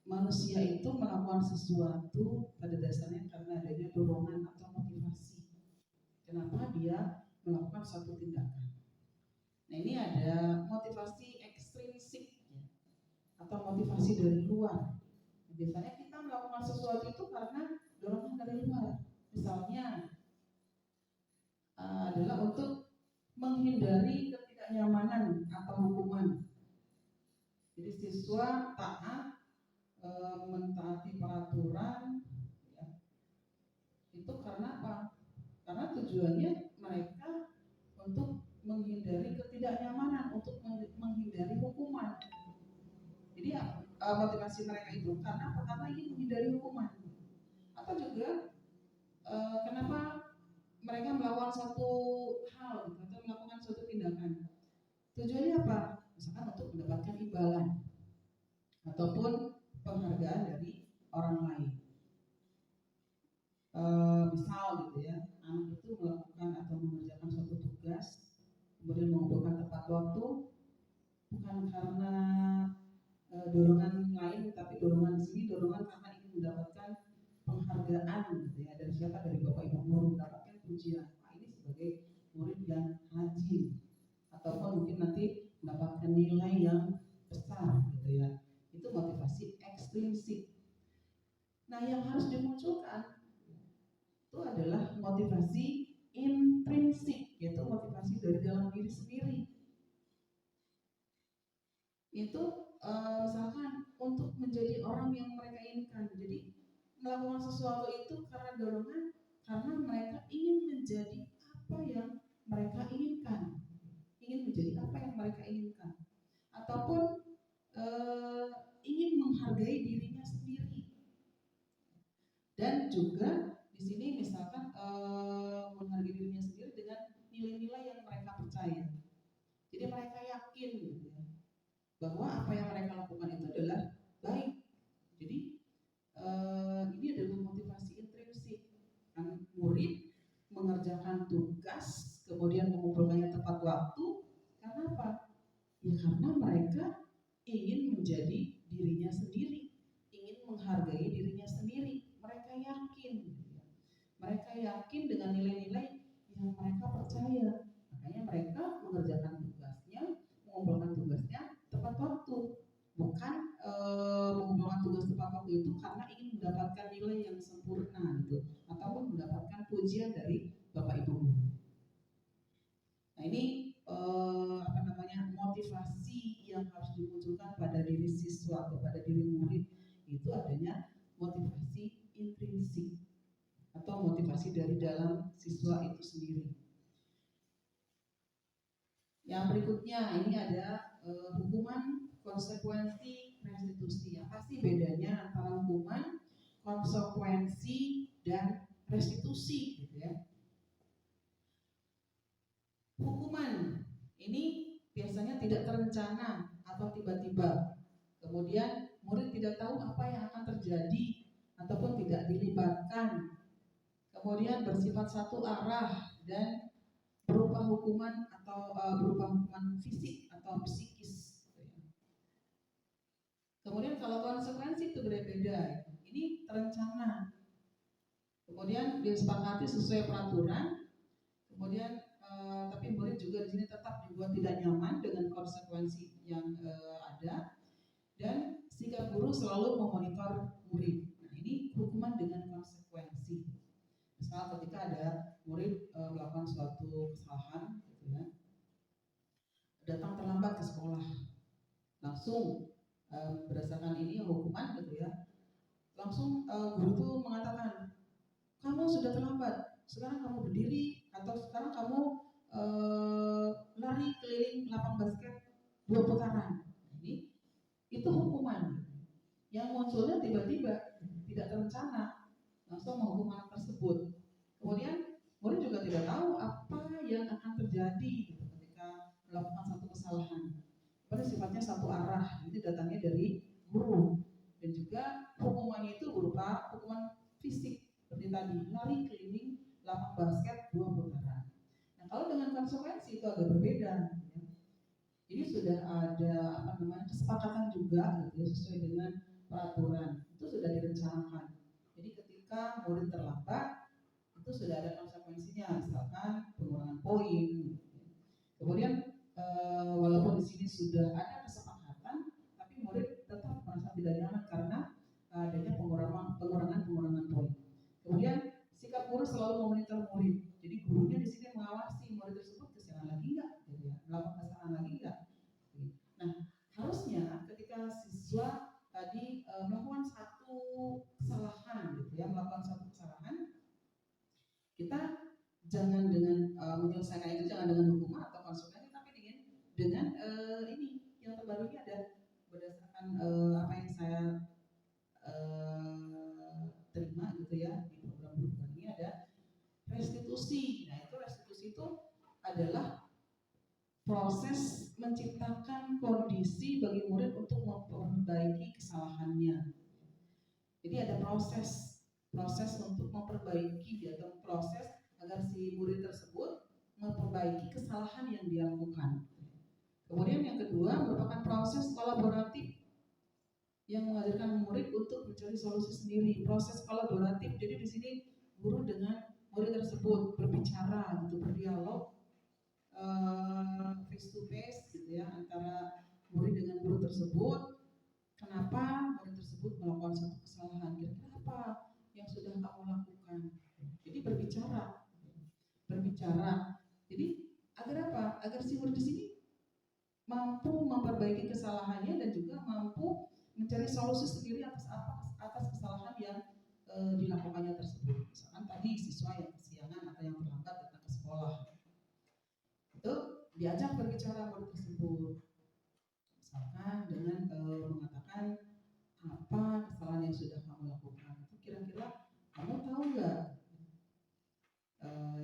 manusia itu melakukan sesuatu pada dasarnya karena adanya dorongan atau motivasi. Kenapa dia melakukan suatu tindakan? Nah, ini ada motivasi ekstrinsik ya, atau motivasi dari luar. Biasanya kita melakukan sesuatu itu karena dorongan dari luar. Misalnya adalah untuk menghindari ketidaknyamanan atau hukuman. Jadi siswa taat mentaati peraturan ya. Itu karena apa? Karena tujuannya mereka untuk menghindari ketidaknyamanan, untuk menghindari hukuman. Jadi motivasi mereka itu karena apa? Karena ingin menghindari hukuman. Atau juga kenapa mereka melakukan suatu hal atau melakukan suatu tindakan? Tujuannya apa? Misalkan untuk mendapatkan imbalan ataupun penghargaan dari orang lain. Misal gitu ya, anak itu melakukan atau mengerjakan suatu tugas, kemudian mengumpulkan tepat waktu, bukan karena dorongan lain, tapi dorongan di sini dorongan karena ingin mendapatkan penghargaan gitu ya, dari siapa? Dari Bapak Ibu guru, mendapatkan pujian. Nah, ini sebagai murid yang rajin ataupun mungkin nanti mendapatkan nilai yang besar gitu ya. Itu motivasi ekstrinsik. Nah, yang harus dimunculkan itu adalah motivasi intrinsik, yaitu motivasi dari dalam diri sendiri. Itu misalkan untuk menjadi orang yang mereka inginkan. Jadi melakukan sesuatu itu karena dorongan, karena mereka ingin menjadi apa yang mereka inginkan, ingin menjadi apa yang mereka inginkan, ataupun ingin menghargai dirinya sendiri. Dan juga di sini misalkan menghargai dirinya sendiri dengan nilai-nilai yang mereka percaya. Jadi mereka yakin gitu ya, bahwa apa yang mereka lakukan itu adalah baik. Jadi ini adalah motivasi intrinsik. Kan murid mengerjakan tugas, kemudian mengumpulkannya tepat waktu. Karena apa? Ya karena mereka ingin menjadi dirinya sendiri, ingin menghargai dirinya sendiri. Mereka yakin, mereka yakin dengan nilai-nilai yang mereka percaya. Makanya mereka mengerjakan tugasnya, mengumpulkan tugasnya tepat waktu. Bukan mengumpulkan tugas tepat waktu itu karena ingin mendapatkan nilai yang sempurna gitu, ataupun mendapatkan pujian dari Bapak Ibu guru. Nah, ini motivasi yang harus dimunculkan pada diri siswa atau pada diri murid itu adanya motivasi intrinsik atau motivasi dari dalam siswa itu sendiri. Yang berikutnya ini ada hukuman, konsekuensi, restitusi. Apa sih bedanya antara hukuman, konsekuensi, dan restitusi gitu ya? Hukuman ini biasanya tidak terencana atau tiba-tiba. Kemudian murid tidak tahu apa yang akan terjadi ataupun tidak dilibatkan. Kemudian bersifat satu arah dan berupa hukuman atau berupa hukuman fisik atau psikis. Kemudian kalau konsekuensi itu berbeda. Ini terencana. Kemudian disepakati sesuai peraturan. Kemudian tapi murid juga di sini tetap dibuat tidak nyaman dengan konsekuensi yang ada, dan sikap guru selalu memonitor murid. Nah, ini hukuman dengan konsekuensi. Misal ketika ada murid melakukan suatu kesalahan, gitu ya, datang terlambat ke sekolah, langsung berdasarkan ini hukuman gitu ya, langsung guru itu mengatakan, kamu sudah terlambat, sekarang kamu berdiri atau sekarang kamu lari keliling lapang basket 2 putaran. Ini itu hukuman yang munculnya tiba-tiba, tidak terencana, langsung menghukum anak tersebut. Kemudian murid juga tidak tahu apa yang akan terjadi gitu, ketika melakukan satu kesalahan. Pada sifatnya satu arah, itu datangnya dari guru, dan juga hukumannya itu berupa hukuman fisik seperti tadi, lari keliling lapang basket 2 putaran. Nah, kalau dengan konsekuensi itu agak berbeda. Ya. Jadi sudah ada kesepakatan juga gitu, sesuai dengan peraturan, itu sudah direncanakan. Jadi ketika murid terlambat itu sudah ada konsekuensinya, misalkan pengurangan poin. Kemudian walaupun di sini sudah ada kesepakatan, tapi murid tetap merasa tidak nyaman karena adanya pengurangan poin. Kemudian sikap guru selalu memonitor murid. Jadi gurunya di sini mengawasi murid tersebut kesalahan lagi nggak, gitu ya, melakukan kesalahan lagi nggak. Nah, harusnya ketika siswa tadi melakukan satu kesalahan, gitu ya, kita jangan dengan menyelesaikan itu jangan dengan hukuman atau konsekuensi, tapi dengan ini yang terbaru ini ada berdasarkan apa yang saya terima gitu ya di program ini ada restitusi. Nah, itu restitusi itu adalah proses menciptakan kondisi bagi murid untuk memperbaiki kesalahannya. Jadi ada proses untuk memperbaiki atau proses agar si murid tersebut memperbaiki kesalahan yang dia lakukan. Kemudian yang kedua merupakan proses kolaboratif yang mengajarkan murid untuk mencari solusi sendiri. Proses kolaboratif. Jadi di sini guru dengan murid tersebut berbicara gitu, berdialog face to face gitu ya, antara murid dengan guru tersebut. Kenapa murid tersebut melakukan satu kesalahan? Kira-kira apa yang sudah kamu lakukan? Jadi berbicara. Jadi agar apa? Agar si murid di sini mampu memperbaiki kesalahannya dan juga mampu mencari solusi sendiri atas kesalahan yang dilakukannya tersebut. Misalkan tadi siswa yang kesiangan atau yang terlambat datang ke sekolah, itu diajak berbicara murid tersebut. Misalkan dengan mengatakan apa kesalahan yang sudah kamu lakukan. Itu kira-kira kamu tahu nggak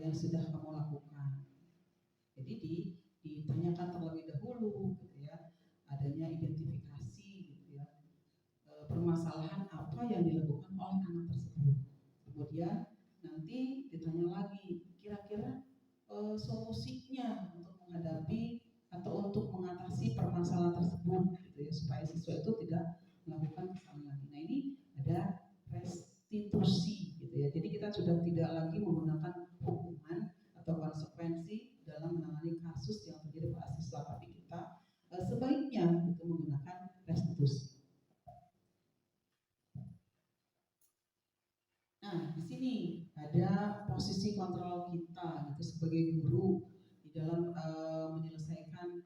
yang sudah kamu lakukan? Jadi ditanyakan terlebih dahulu, gitu ya, adanya identifikasi, gitu ya, permasalahan apa yang dilakukan oleh anak tersebut. Kemudian nanti ditanya lagi, kira-kira solusinya untuk menghadapi atau untuk mengatasi permasalahan tersebut, gitu ya, supaya siswa itu tidak melakukan kesalahan lagi. Nah, ini ada restitusi, gitu ya. Jadi kita sudah tidak lagi menggunakan hukuman atau konsekuensi dalam menangani kasus yang terjadi pada siswa, tapi kita sebaiknya itu menggunakan restitusi. Nah, di sini ada posisi kontrol kita gitu sebagai guru di dalam menyelesaikan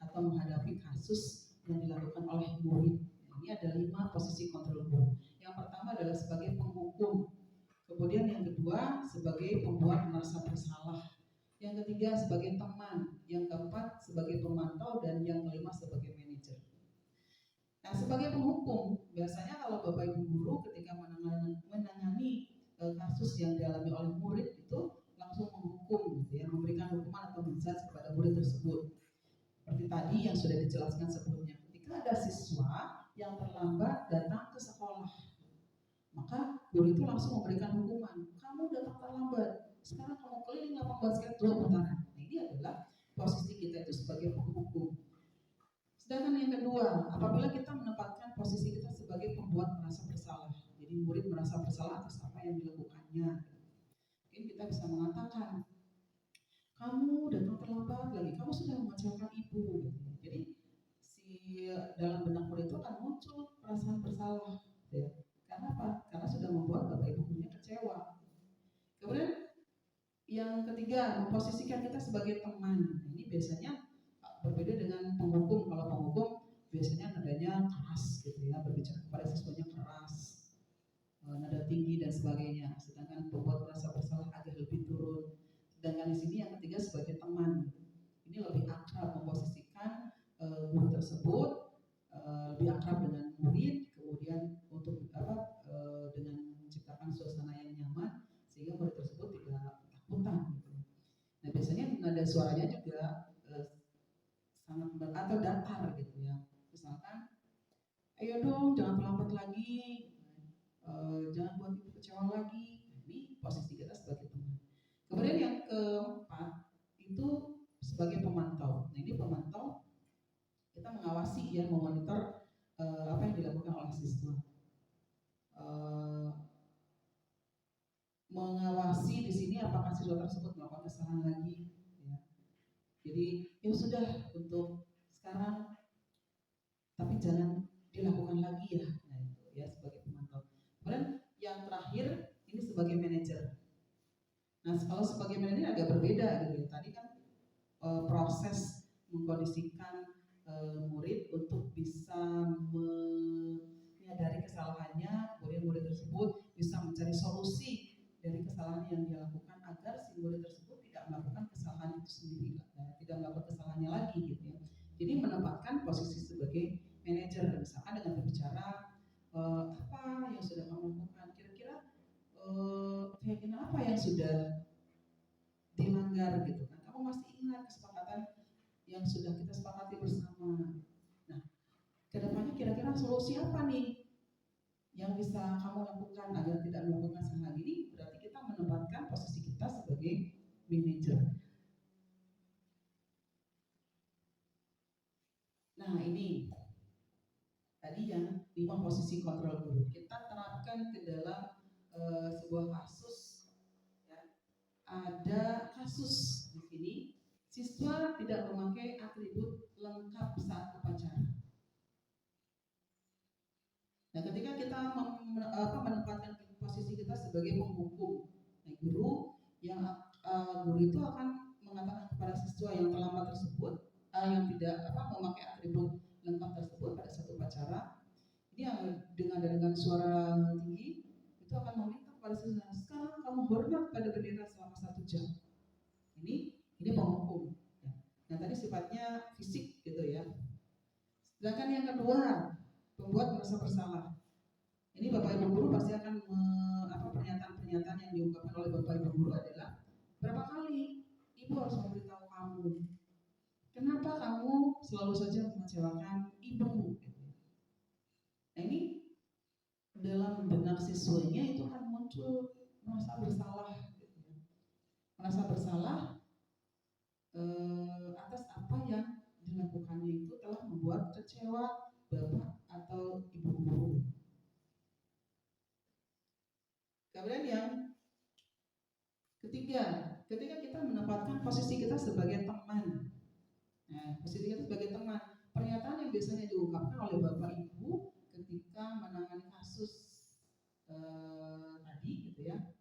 atau menghadapi kasus yang dilakukan oleh murid. Ini ada 5 posisi kontrol guru. Yang pertama adalah sebagai penghukum, kemudian yang kedua sebagai pembuat merasa bersalah, yang ketiga sebagai teman, yang keempat sebagai pemantau, dan yang kelima sebagai manajer. Nah, sebagai penghukum, biasanya kalau Bapak Ibu guru ketika menangani kasus yang dialami oleh murid itu langsung menghukum, gitu ya, memberikan hukuman atau menjudge kepada murid tersebut. Seperti tadi yang sudah dijelaskan sebelumnya, ketika ada siswa yang terlambat datang ke sekolah, maka guru itu langsung memberikan hukuman. Kamu datang terlambat, sekarang kamu keliling lapang basket 2 putaran. Nah, ini adalah posisi kita itu sebagai penghukum. Sedangkan yang kedua, apabila kita menempatkan posisi kita sebagai pembuat merasa bersalah, jadi murid merasa bersalah atas apa yang dilakukannya, mungkin kita bisa mengatakan, kamu datang terlambat lagi, kamu sudah mengecewakan ibu. Jadi dalam benak murid itu akan muncul perasaan bersalah, ya. Karena apa? Karena sudah membuat bapak ibu gurunya kecewa. Kemudian yang ketiga, memposisikan kita sebagai teman. Ini biasanya berbeda dengan penghukum. Kalau penghukum biasanya nadanya keras, suaranya juga sangat atau datar gitu ya. Misalkan, ayo dong jangan terlambat lagi, jangan buat ibu kecewa lagi. Ini posisi kita sebagai teman. Kemudian yang keempat itu sebagai pemantau. Nah ini pemantau, kita mengawasi ya, memonitor apa yang dilakukan oleh siswa. Mengawasi di sini apakah siswa tersebut melakukan kesalahan lagi. Ya. Jadi ya sudah untuk sekarang, tapi jangan dilakukan lagi ya. Nah itu ya sebagai pemantau. Kemudian yang terakhir ini sebagai manajer. Nah kalau sebagai manajer agak berbeda gitu ya. Tadi kan proses mengkondisikan murid untuk bisa menyadari kesalahannya, kemudian murid tersebut bisa mencari solusi dari kesalahan yang dia lakukan agar si murid tersebut tidak melakukan kesalahan itu sendiri, tidak melakukan kesalahannya lagi gitu ya. Jadi menempatkan posisi sebagai manajer, misalkan dengan berbicara apa yang sudah kamu lakukan, kira-kira keyakinan apa yang sudah dilanggar gitu kan, kamu masih ingat kesepakatan yang sudah kita sepakati bersama. Nah, kedepannya kira-kira solusi apa nih yang bisa kamu lakukan agar tidak melakukan kesalahan ini? Berarti kita menempatkan posisi kita sebagai manajer. Nah ini tadi yang 5 posisi kontrol guru. Kita terapkan ke dalam sebuah kasus. Ya. Ada kasus di sini, siswa tidak memakai atribut lengkap saat upacara. Nah, ketika kita menempatkan posisi kita sebagai penghukum, nah, guru itu akan mengatakan kepada siswa yang terlambat tersebut, yang tidak memakai atribut lengkap tersebut pada satu upacara, ini yang dengan suara tinggi itu akan meminta kepada siswa, sekarang kamu hormat pada bendera selama 1 jam. Ini penghukum. Nah tadi sifatnya fisik gitu ya. Sedangkan yang kedua, membuat merasa bersalah. Ini Bapak Ibu guru pasti akan pernyataan-pernyataan yang diungkapkan oleh Bapak Ibu guru adalah, berapa kali ibu harus memberitahu kamu, kenapa kamu selalu saja mengecewakan ibu. Nah ini dalam benak siswanya itu akan muncul merasa bersalah, merasa bersalah atas apa yang dilakukannya itu telah membuat kecewa bapak atau ibu guru. Kemudian yang ketiga, ketika kita menempatkan posisi kita sebagai teman. Nah, posisi kita sebagai teman, pernyataan yang biasanya diungkapkan oleh bapak ibu ketika menangani kasus tadi gitu ya.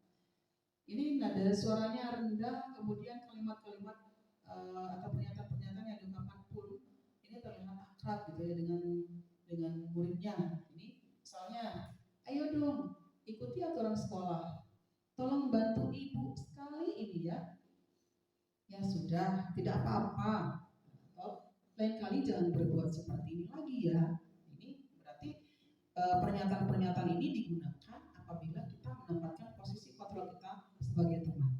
Ini nada suaranya rendah, kemudian kalimat-kalimat atau pernyataan-pernyataan yang diungkapkan pun ini terlihat akrab gitu ya dengan muridnya. Ini misalnya, ayo dong ikuti aturan sekolah, tolong bantu ibu sekali ini ya. Ya sudah, tidak apa-apa. Atau lain kali jangan berbuat seperti ini lagi ya. Ini berarti pernyataan-pernyataan ini digunakan apabila kita menempatkan posisi kontrol kita sebagai teman.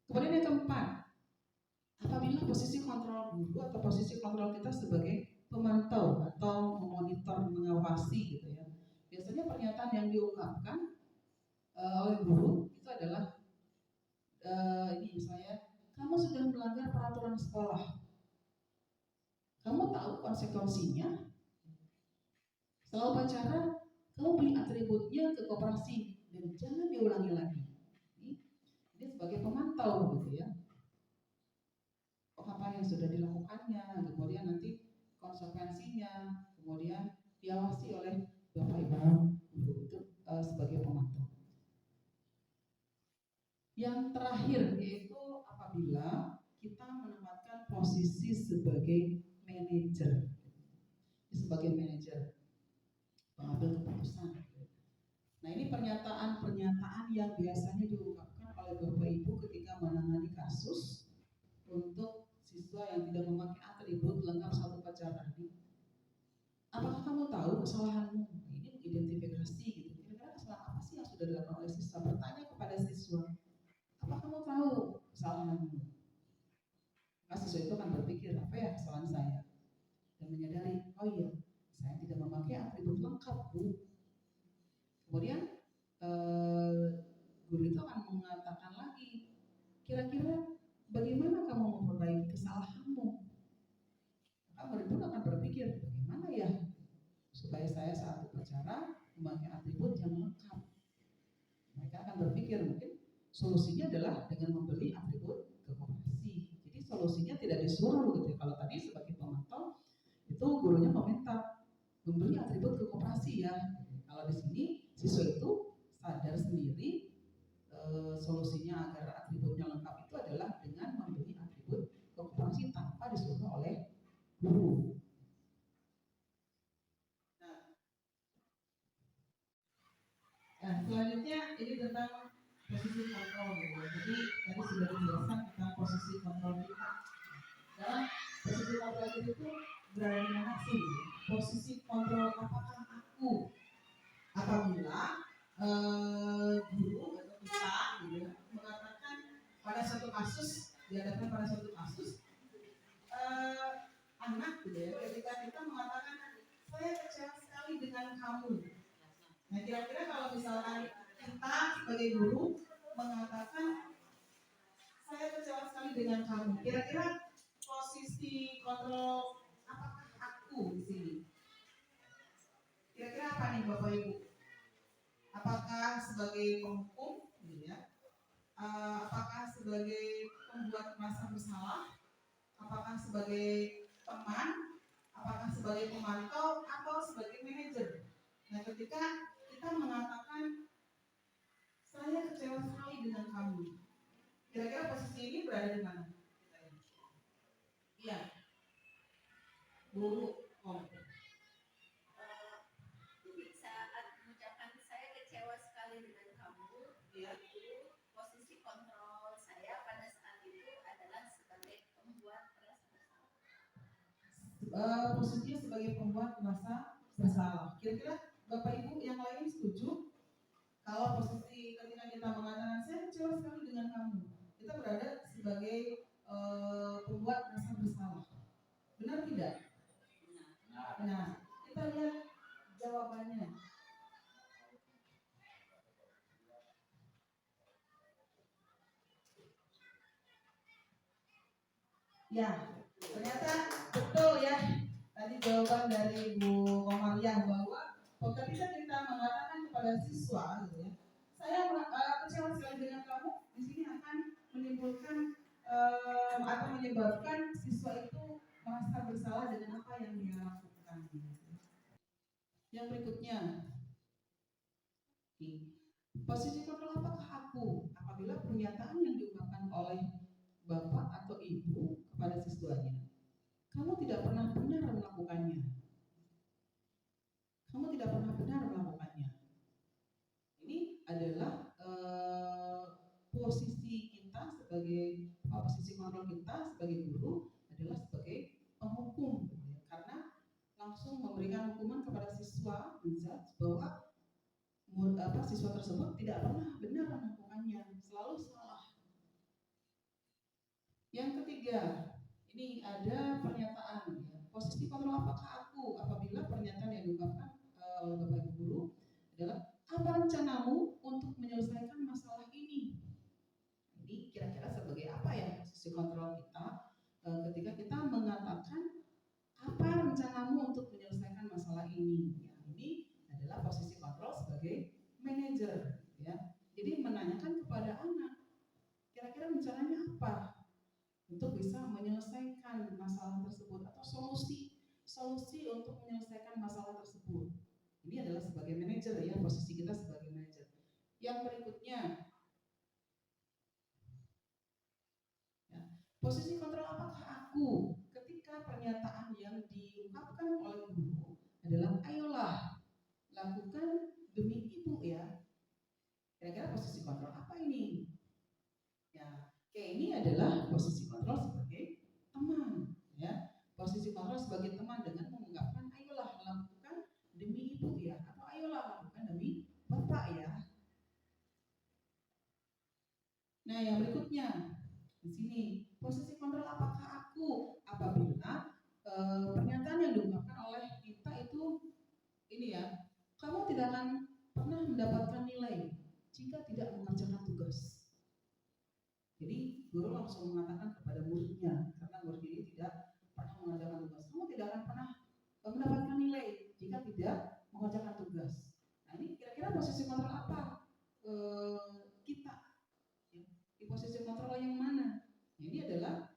Kemudian yang keempat, apabila posisi kontrol guru atau posisi kontrol kita sebagai pemantau atau memonitor, mengawasi gitu ya. Biasanya pernyataan yang diungkapkan oleh guru itu adalah ini misalnya, kamu sudah melanggar peraturan sekolah. Kamu tahu konsekuensinya? Setelah upacara, kamu beli atributnya ke koperasi dan jangan diulangi lagi. Ini sebagai pemantau gitu ya. Apa yang sudah dilakukannya, kemudian nanti konsekuensinya, kemudian diawasi oleh Bapak Ibu guru itu sebagai pemantau. Yang terakhir yaitu apabila kita menempatkan posisi sebagai manajer, sebagai manajer pengambil keputusan. Nah ini pernyataan-pernyataan yang biasanya diungkapkan oleh Bapak Ibu ketika menangani kasus untuk siswa yang tidak memakai atribut lengkap saat upacara. Apakah kamu tahu kesalahanmu? Ini identifikasi gitu. Kira-kira kesalahan apa sih yang sudah dilakukan oleh siswa? Bertanya kepada siswa, apa kamu tahu kesalahanmu? siswa itu akan berpikir apa ya kesalahan saya dan menyadari, oh iya, saya tidak memakai atribut lengkap, Bu. Kemudian guru itu akan mengatakan lagi, kira-kira bagaimana kamu memperbaiki kesalahanmu? Maka murid pun akan berpikir, bagaimana ya supaya saya saat upacara memakai atribut yang lengkap. Mereka akan berpikir mungkin solusinya adalah dengan membeli atribut ke koperasi. Jadi solusinya tidak disuruh gitu. Kalau tadi sebagai pemantau itu gurunya meminta membeli atribut ke koperasi ya. Kalau di sini siswa itu sadar sendiri solusinya agar atributnya lengkap itu adalah dengan membeli atribut ke koperasi tanpa disuruh oleh guru. Nah, selanjutnya ini tentang posisi kontrol gitu. Jadi tadi sudah dijelaskan tentang posisi kontrol kita. Dalam posisi kontrol itu berada di mana sih? Posisi kontrol apakah aku apabila guru atau kita gitu, mengatakan pada suatu kasus dihadapkan pada suatu kasus anak gitu ya, ketika kita mengatakan saya kecewa sekali dengan kamu. Nah kira-kira kalau misalkan kita sebagai guru mengatakan saya kecewa sekali dengan kamu, kira-kira posisi kontrol apakah aku di sini? Kira-kira apa nih Bapak Ibu? Apakah sebagai penghukum, gitu ya? Apakah sebagai pembuat merasa bersalah? Apakah sebagai teman? Apakah sebagai pemantau atau sebagai manajer? Nah, ketika kita mengatakan saya kecewa sekali dengan kamu, kira-kira posisi ini berada di mana? Iya, guru. Jadi saat mengucapkan saya kecewa sekali dengan kamu, itu posisi kontrol saya pada saat itu adalah sebagai pembuat merasa bersalah. Posisinya sebagai pembuat merasa bersalah. Kira-kira Bapak Ibu yang lain setuju? Kalau posisi ketika kita mengatakan saya kecewa sekali dengan kamu, kita berada sebagai pembuat merasa bersalah. Benar tidak? Nah, kita lihat jawabannya. Ya, ternyata betul ya. Tadi jawaban dari Bu Komariah bahwa ketika kita mengatakan kepada siswa, gitu ya, saya kecewa sekali dengan kamu, di sini akan menimbulkan atau menyebabkan siswa itu merasa bersalah dengan apa yang dia lakukan. Yang berikutnya, posisi kontrol apakah aku apabila pernyataan yang diungkapkan oleh bapak atau ibu kepada siswanya, kamu tidak pernah benar melakukannya. Kamu tidak pernah benar melakukannya. Ini adalah posisi kita sebagai posisi kontrol kita sebagai guru adalah sebagai penghukum, karena langsung memberikan hukuman kepada siswa bahwa siswa tersebut tidak pernah benar melakukannya, selalu salah. Yang ketiga, ini ada pernyataan ya. Posisi kontrol apakah aku apabila pernyataan yang diungkapkan oleh Bapak Ibu guru adalah apa rencanamu untuk menyelesaikan masalah ini? Ini kira-kira sebagai apa ya posisi kontrol kita ketika kita mengatakan apa rencanamu untuk menyelesaikan masalah ini? Ya, ini adalah posisi kontrol sebagai manajer ya. Jadi menanyakan kepada anak kira-kira rencananya apa untuk bisa menyelesaikan masalah tersebut atau solusi untuk menyelesaikan masalah tersebut. Ini adalah sebagai manajer ya, posisi kita sebagai manajer. Yang berikutnya, ya, posisi kontrol apakah aku ketika pernyataan yang diungkapkan oleh guru adalah ayolah lakukan demi ibu ya. Kira-kira posisi kontrol apa ini? Ya, ini adalah posisi kontrol sebagai teman ya. Posisi kontrol sebagai teman dengan mengungkapkan ayolah lakukan demi ibu ya, atau ayolah lakukan demi bapak ya. Nah, yang berikutnya di sini posisi kontrol apakah aku apabila pernyataan yang diungkapkan oleh kita itu ini ya, kamu tidak akan pernah mendapatkan nilai jika tidak mengerjakan tugas. Jadi guru langsung mengatakan kepada muridnya, karena murid ini tidak pernah mengerjakan tugas, kamu tidak akan pernah mendapatkan nilai jika tidak mengerjakan tugas. Nah ini kira-kira posisi kontrol apa kita? Ya, di posisi kontrol yang mana? Ini adalah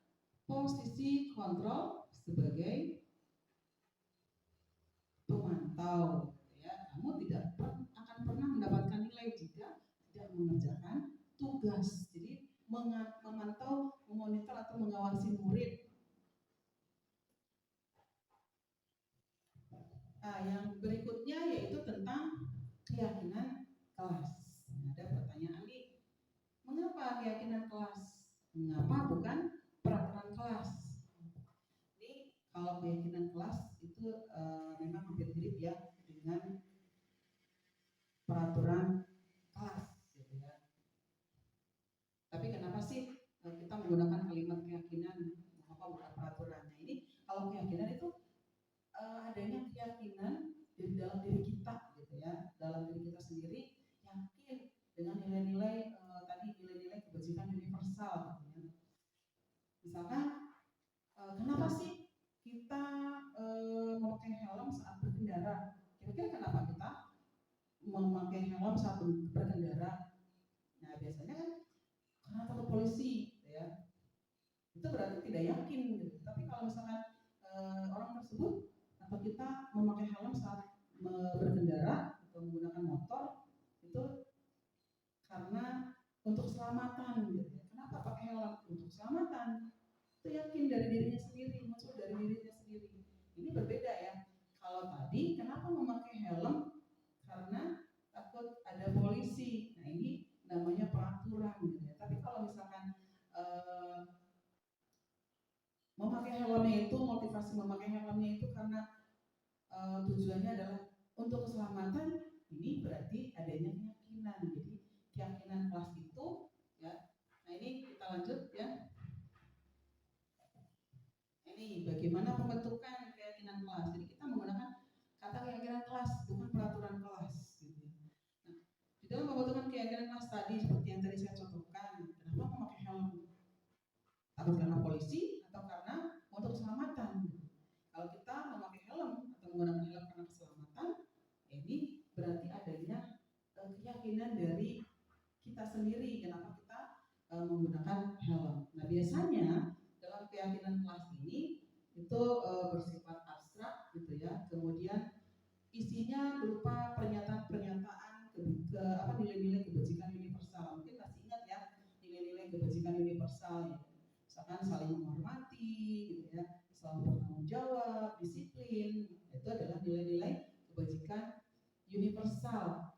posisi kontrol sebagai pemantau. Ya, kamu tidak akan pernah mendapatkan nilai jika tidak mengerjakan tugas. Jadi memantau, memonitor atau mengawasi murid. Nah, yang berikutnya yaitu tentang keyakinan kelas. Nah, ada pertanyaan nih, mengapa keyakinan kelas? Mengapa bukan peraturan kelas? Ini kalau keyakinan kelas itu memang hampir mirip ya dengan peraturan kelas, gitu ya. Tapi kenapa sih kita menggunakan kalimat keyakinan, mengapa bukan peraturan? Nah ini kalau keyakinan itu adanya keyakinan di dalam diri kita, gitu ya, dalam diri kita sendiri yakin dengan nilai-nilai tadi nilai-nilai kebajikan universal, gitu ya. Misalkan kenapa sih kita memakai helm saat berkendara? Kira-kira kenapa kita memakai helm saat berkendara? Nah biasanya kan karena takut polisi, gitu ya. Itu berarti tidak yakin, gitu. Tapi kalau misalkan orang tersebut atau kita memakai helm saat berkendara atau menggunakan motor itu karena untuk keselamatan, gitu ya. Kenapa pakai helm? Untuk keselamatan. Itu yakin dari dirinya sendiri, muncul dari dirinya sendiri. Ini berbeda ya. Kalau tadi kenapa memakai helm? Karena takut ada polisi. Nah ini namanya peraturan, gitu ya. Tapi kalau misalkan memakai helmnya itu, motivasi memakai helmnya itu karena tujuannya adalah untuk keselamatan, ini berarti adanya keyakinan. Jadi keyakinan kelas itu ya. Nah ini kita lanjut ya. Ini bagaimana pembentukan keyakinan kelas. Jadi kita menggunakan kata keyakinan kelas, bukan peraturan kelas, gitu. Nah, di dalam pembentukan keyakinan kelas tadi seperti yang tadi saya contohkan, kenapa memakai helm? Takut karena polisi atau karena untuk keselamatan? Kalau kita memakai helm atau menggunakan helm karena keselamatan, ini berarti adanya keyakinan dari kita sendiri kenapa kita menggunakan helm. Nah biasanya dalam keyakinan kelas ini itu bersifat abstrak, gitu ya. Kemudian isinya berupa pernyataan-pernyataan nilai-nilai kebajikan universal. Mungkin masih ingat ya nilai-nilai kebajikan universal ya. Misalkan saling menghormati, gitu ya, selalu bertanggung jawab, disiplin, itu adalah nilai-nilai kebajikan universal.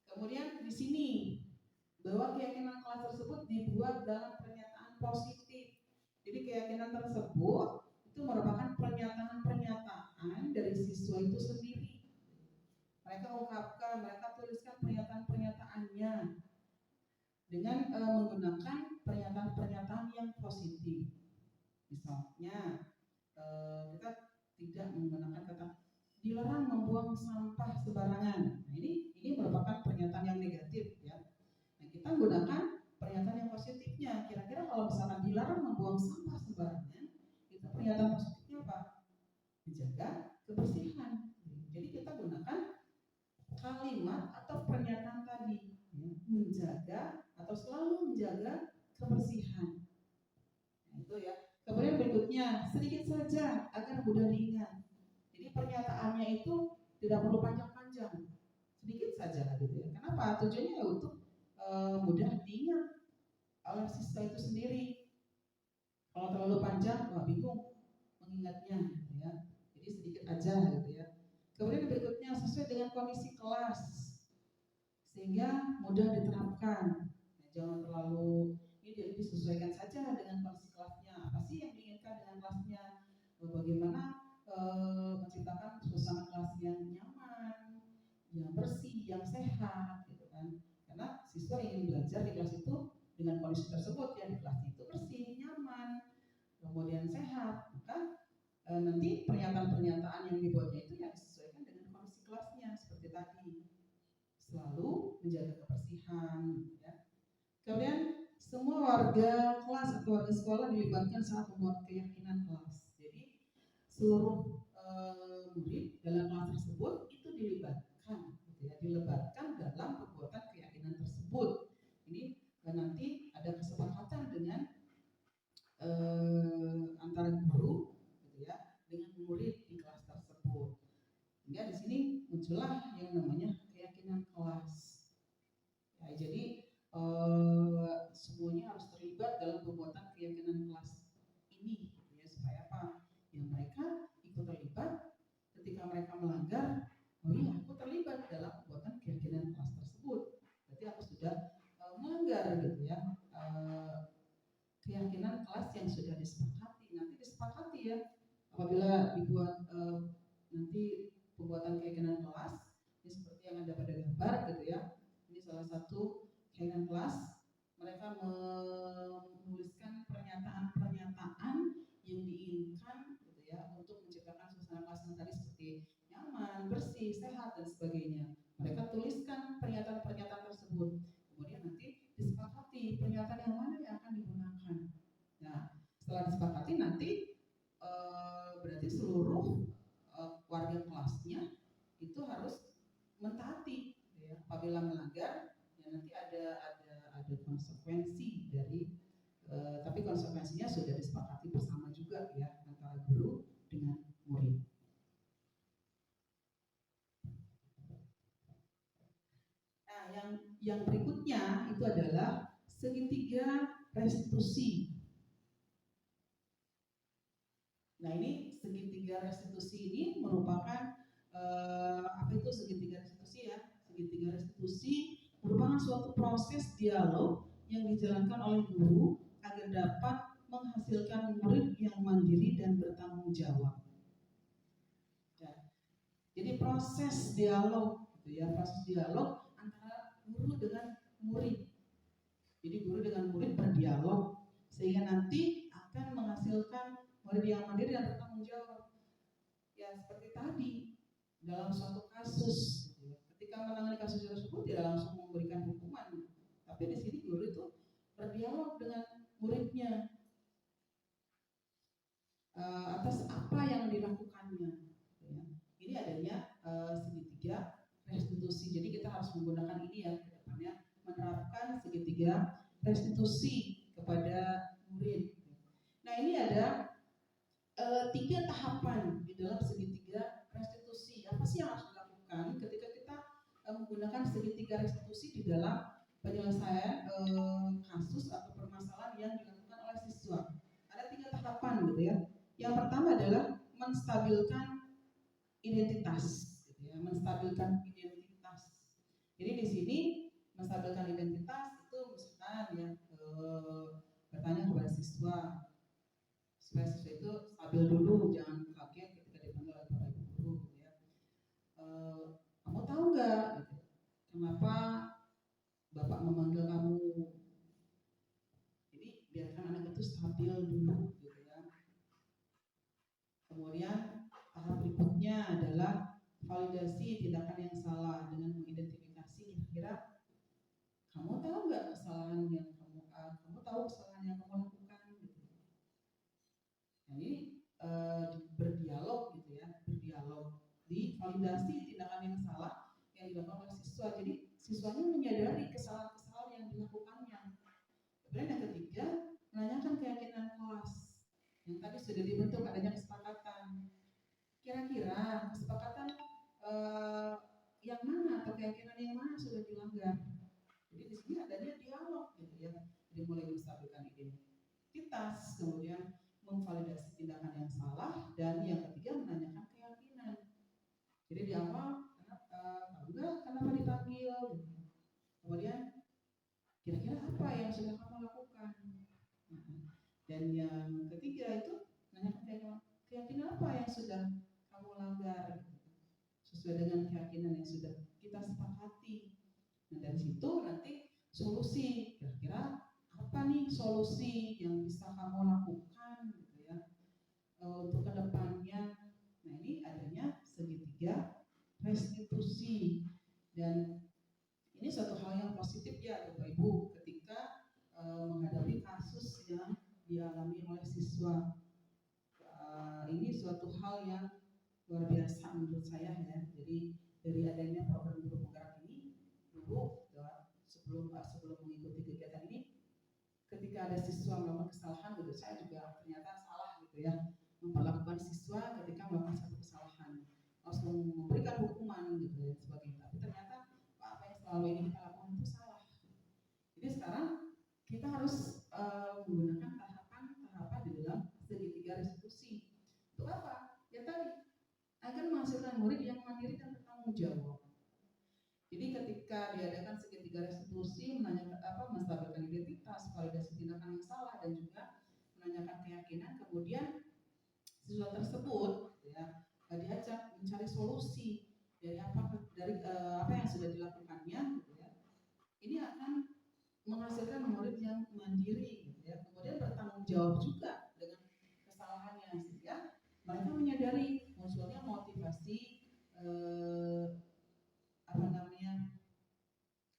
Kemudian di sini bahwa keyakinan kelas tersebut dibuat dalam pernyataan positif. Jadi keyakinan tersebut itu merupakan pernyataan-pernyataan dari siswa itu sendiri. Mereka ungkapkan, mereka tuliskan pernyataan-pernyataannya dengan menggunakan pernyataan-pernyataan yang positif. Misalnya kita tidak menggunakan kata dilarang membuang sampah sembarangan. Nah, ini merupakan pernyataan yang negatif ya. Nah, kita menggunakan pernyataan yang positifnya. Kira-kira kalau misalkan dilarang membuang sampah sembarangan, itu pernyataan positifnya apa? Menjaga kebersihan. Jadi kita gunakan kalimat atau pernyataan tadi ya, menjaga atau selalu menjaga kebersihan. Nah, itu ya. Kemudian berikutnya sedikit saja agar mudah diingat. Jadi pernyataannya itu tidak perlu panjang-panjang, sedikit saja gitu ya. Kenapa? Tujuannya ya untuk mudah diingat oleh siswa itu sendiri. Kalau terlalu panjang, wah bingung mengingatnya, gitu ya. Jadi sedikit aja, gitu ya. Kemudian berikutnya sesuai dengan kondisi kelas, sehingga mudah diterapkan. Nah, jangan terlalu ini disesuaikan saja dengan kondisi kelasnya. Apa sih yang diinginkan dengan kelasnya? Bagaimana menciptakan suasana kelas yang nyaman, yang bersih, yang sehat, gitu kan? Karena siswa ingin belajar di kelas itu dengan kondisi tersebut ya, di kelas itu bersih, nyaman, kemudian sehat, maka selalu menjaga kebersihan, ya. Kemudian semua warga kelas atau warga sekolah dilibatkan saat membuat keyakinan kelas. Jadi seluruh murid dalam kelas tersebut itu dilibatkan, gitu ya, dilibatkan dalam pembuatan keyakinan tersebut. Ini nanti ada kesepakatan dengan antara guru, gitu ya, dengan murid di kelas tersebut. Hingga di sini muncullah yang namanya keyakinan kelas. Ya, jadi semuanya harus terlibat dalam pembuatan keyakinan kelas ini, gitu ya, supaya apa? Ya mereka ikut terlibat ketika mereka melanggar. Oh iya, aku terlibat dalam pembuatan keyakinan kelas tersebut. Berarti aku sudah melanggar, gitu ya, keyakinan kelas yang sudah disepakati. Nanti disepakati ya, apabila dibuat nanti pembuatan keyakinan kelas, ini seperti yang ada pada gambar, gitu ya. Ini salah satu keyakinan kelas. Mereka menuliskan pernyataan-pernyataan yang diinginkan, gitu ya, untuk menciptakan suasana kelas yang tadi seperti nyaman, bersih, sehat, dan sebagainya. Mereka tuliskan pernyataan-pernyataan tersebut. Kemudian nanti disepakati pernyataan yang mana yang akan digunakan. Nah, setelah disepakati nanti berarti seluruh warga kelasnya itu harus mentaati, ya. Apabila melanggar, ya nanti ada konsekuensi dari tapi konsekuensinya sudah disepakati bersama juga, ya, antara guru dengan murid. Nah, yang berikutnya itu adalah segitiga restitusi. Nah, ini segitiga restitusi ini merupakan apa itu segitiga restitusi, ya? Segitiga restitusi merupakan suatu proses dialog yang dijalankan oleh guru agar dapat menghasilkan murid yang mandiri dan bertanggung jawab. Ya. Jadi proses dialog, gitu ya, proses dialog antara guru dengan murid. Jadi guru dengan murid berdialog sehingga nanti akan menghasilkan murid yang mandiri dan bertanggung jawab. Ya seperti tadi dalam suatu kasus, ketika menangani kasus tersebut tidak langsung memberikan hukuman, tapi di sini guru itu berdialog dengan muridnya atas apa yang dilakukannya. Ya. Ini adanya segitiga restitusi. Jadi kita harus menggunakan ini, ya, ke depannya menerapkan segitiga restitusi kepada murid. Nah, ini ada 3 tahapan di dalam segitiga restitusi. Apa sih yang harus dilakukan ketika kita menggunakan segitiga restitusi di dalam penyelesaian kasus atau permasalahan yang dilakukan oleh siswa? Ada 3 tahapan, gitu ya. Yang pertama adalah menstabilkan identitas, gitu ya, menstabilkan identitas. Jadi di sini menstabilkan identitas itu misalkan, ya, bertanya kepada siswa supaya siswa itu stabil dulu, jangan kaget ketika dipanggil oleh para guru, gitu ya. Kamu tahu nggak, gitu, kenapa bapak memanggil kamu? Jadi biarkan anak itu stabil dulu, gitu ya. Kemudian tahap berikutnya adalah validasi tindakan yang salah dengan mengidentifikasi kira-kira kamu tahu nggak kesalahan yang kamu tahu kesalahan yang kamu lakukan, gitu. Nah, ini berdialog, gitu ya, berdialog di validasi tindakan yang salah yang dilakukan oleh siswa. Jadi siswanya menyadari kesalahan-kesalahan yang dilakukannya. Kemudian yang ketiga, menanyakan keyakinan kelas yang tadi sudah dibentuk, adanya kesepakatan. Kira-kira kesepakatan yang mana atau keyakinan yang mana sudah dilanggar. Jadi di sini adanya dialog, gitu ya. Jadi mulai menstabilkan identitas, kemudian memvalidasi tindakan yang salah, dan yang ketiga menanyakan keyakinan. Jadi di awal kenapa dipanggil, gitu. Kemudian kira-kira apa yang sudah kamu lakukan. Dan yang ketiga itu menanyakan keyakinan apa yang sudah kamu langgar, gitu, sesuai dengan keyakinan yang sudah kita sepakati. Nah, dari situ nanti solusi, kira-kira apa nih solusi yang bisa kamu lakukan, gitu ya, untuk kedepannya. Nah, ini adanya segitiga restitusi. Dan Ini suatu hal yang positif ya Bapak Ibu ketika menghadapi kasus yang dialami oleh siswa. Ini suatu hal yang luar biasa menurut saya ya. Jadi dari adanya program guru penggerak ini, dulu ya, sebelum mengikuti kegiatan ini, ketika ada siswa melakukan kesalahan gitu, saya juga ternyata salah gitu ya, memperlakukan siswa ketika melakukan satu kesalahan, langsung memberikan hukuman gitu ya sebagainya. Tapi ternyata apa yang selalu ini kita lakukan itu salah. Jadi sekarang kita harus menggunakan tahapan di dalam segitiga restitusi. Untuk apa? Ya tadi, agar menghasilkan murid yang mandiri dan bertanggung jawab. Jadi ketika diadakan segitiga restitusi, menstabilkan identitas, validasi tindakan yang salah, dan juga menanyakan keyakinan, kemudian siswa tersebut ya diajak mencari solusi dari apa yang sudah dilakukannya, gitu ya. Ini akan menghasilkan murid yang mandiri, gitu ya. Kemudian bertanggung jawab juga dengan kesalahannya, sehingga mereka menyadari munculnya motivasi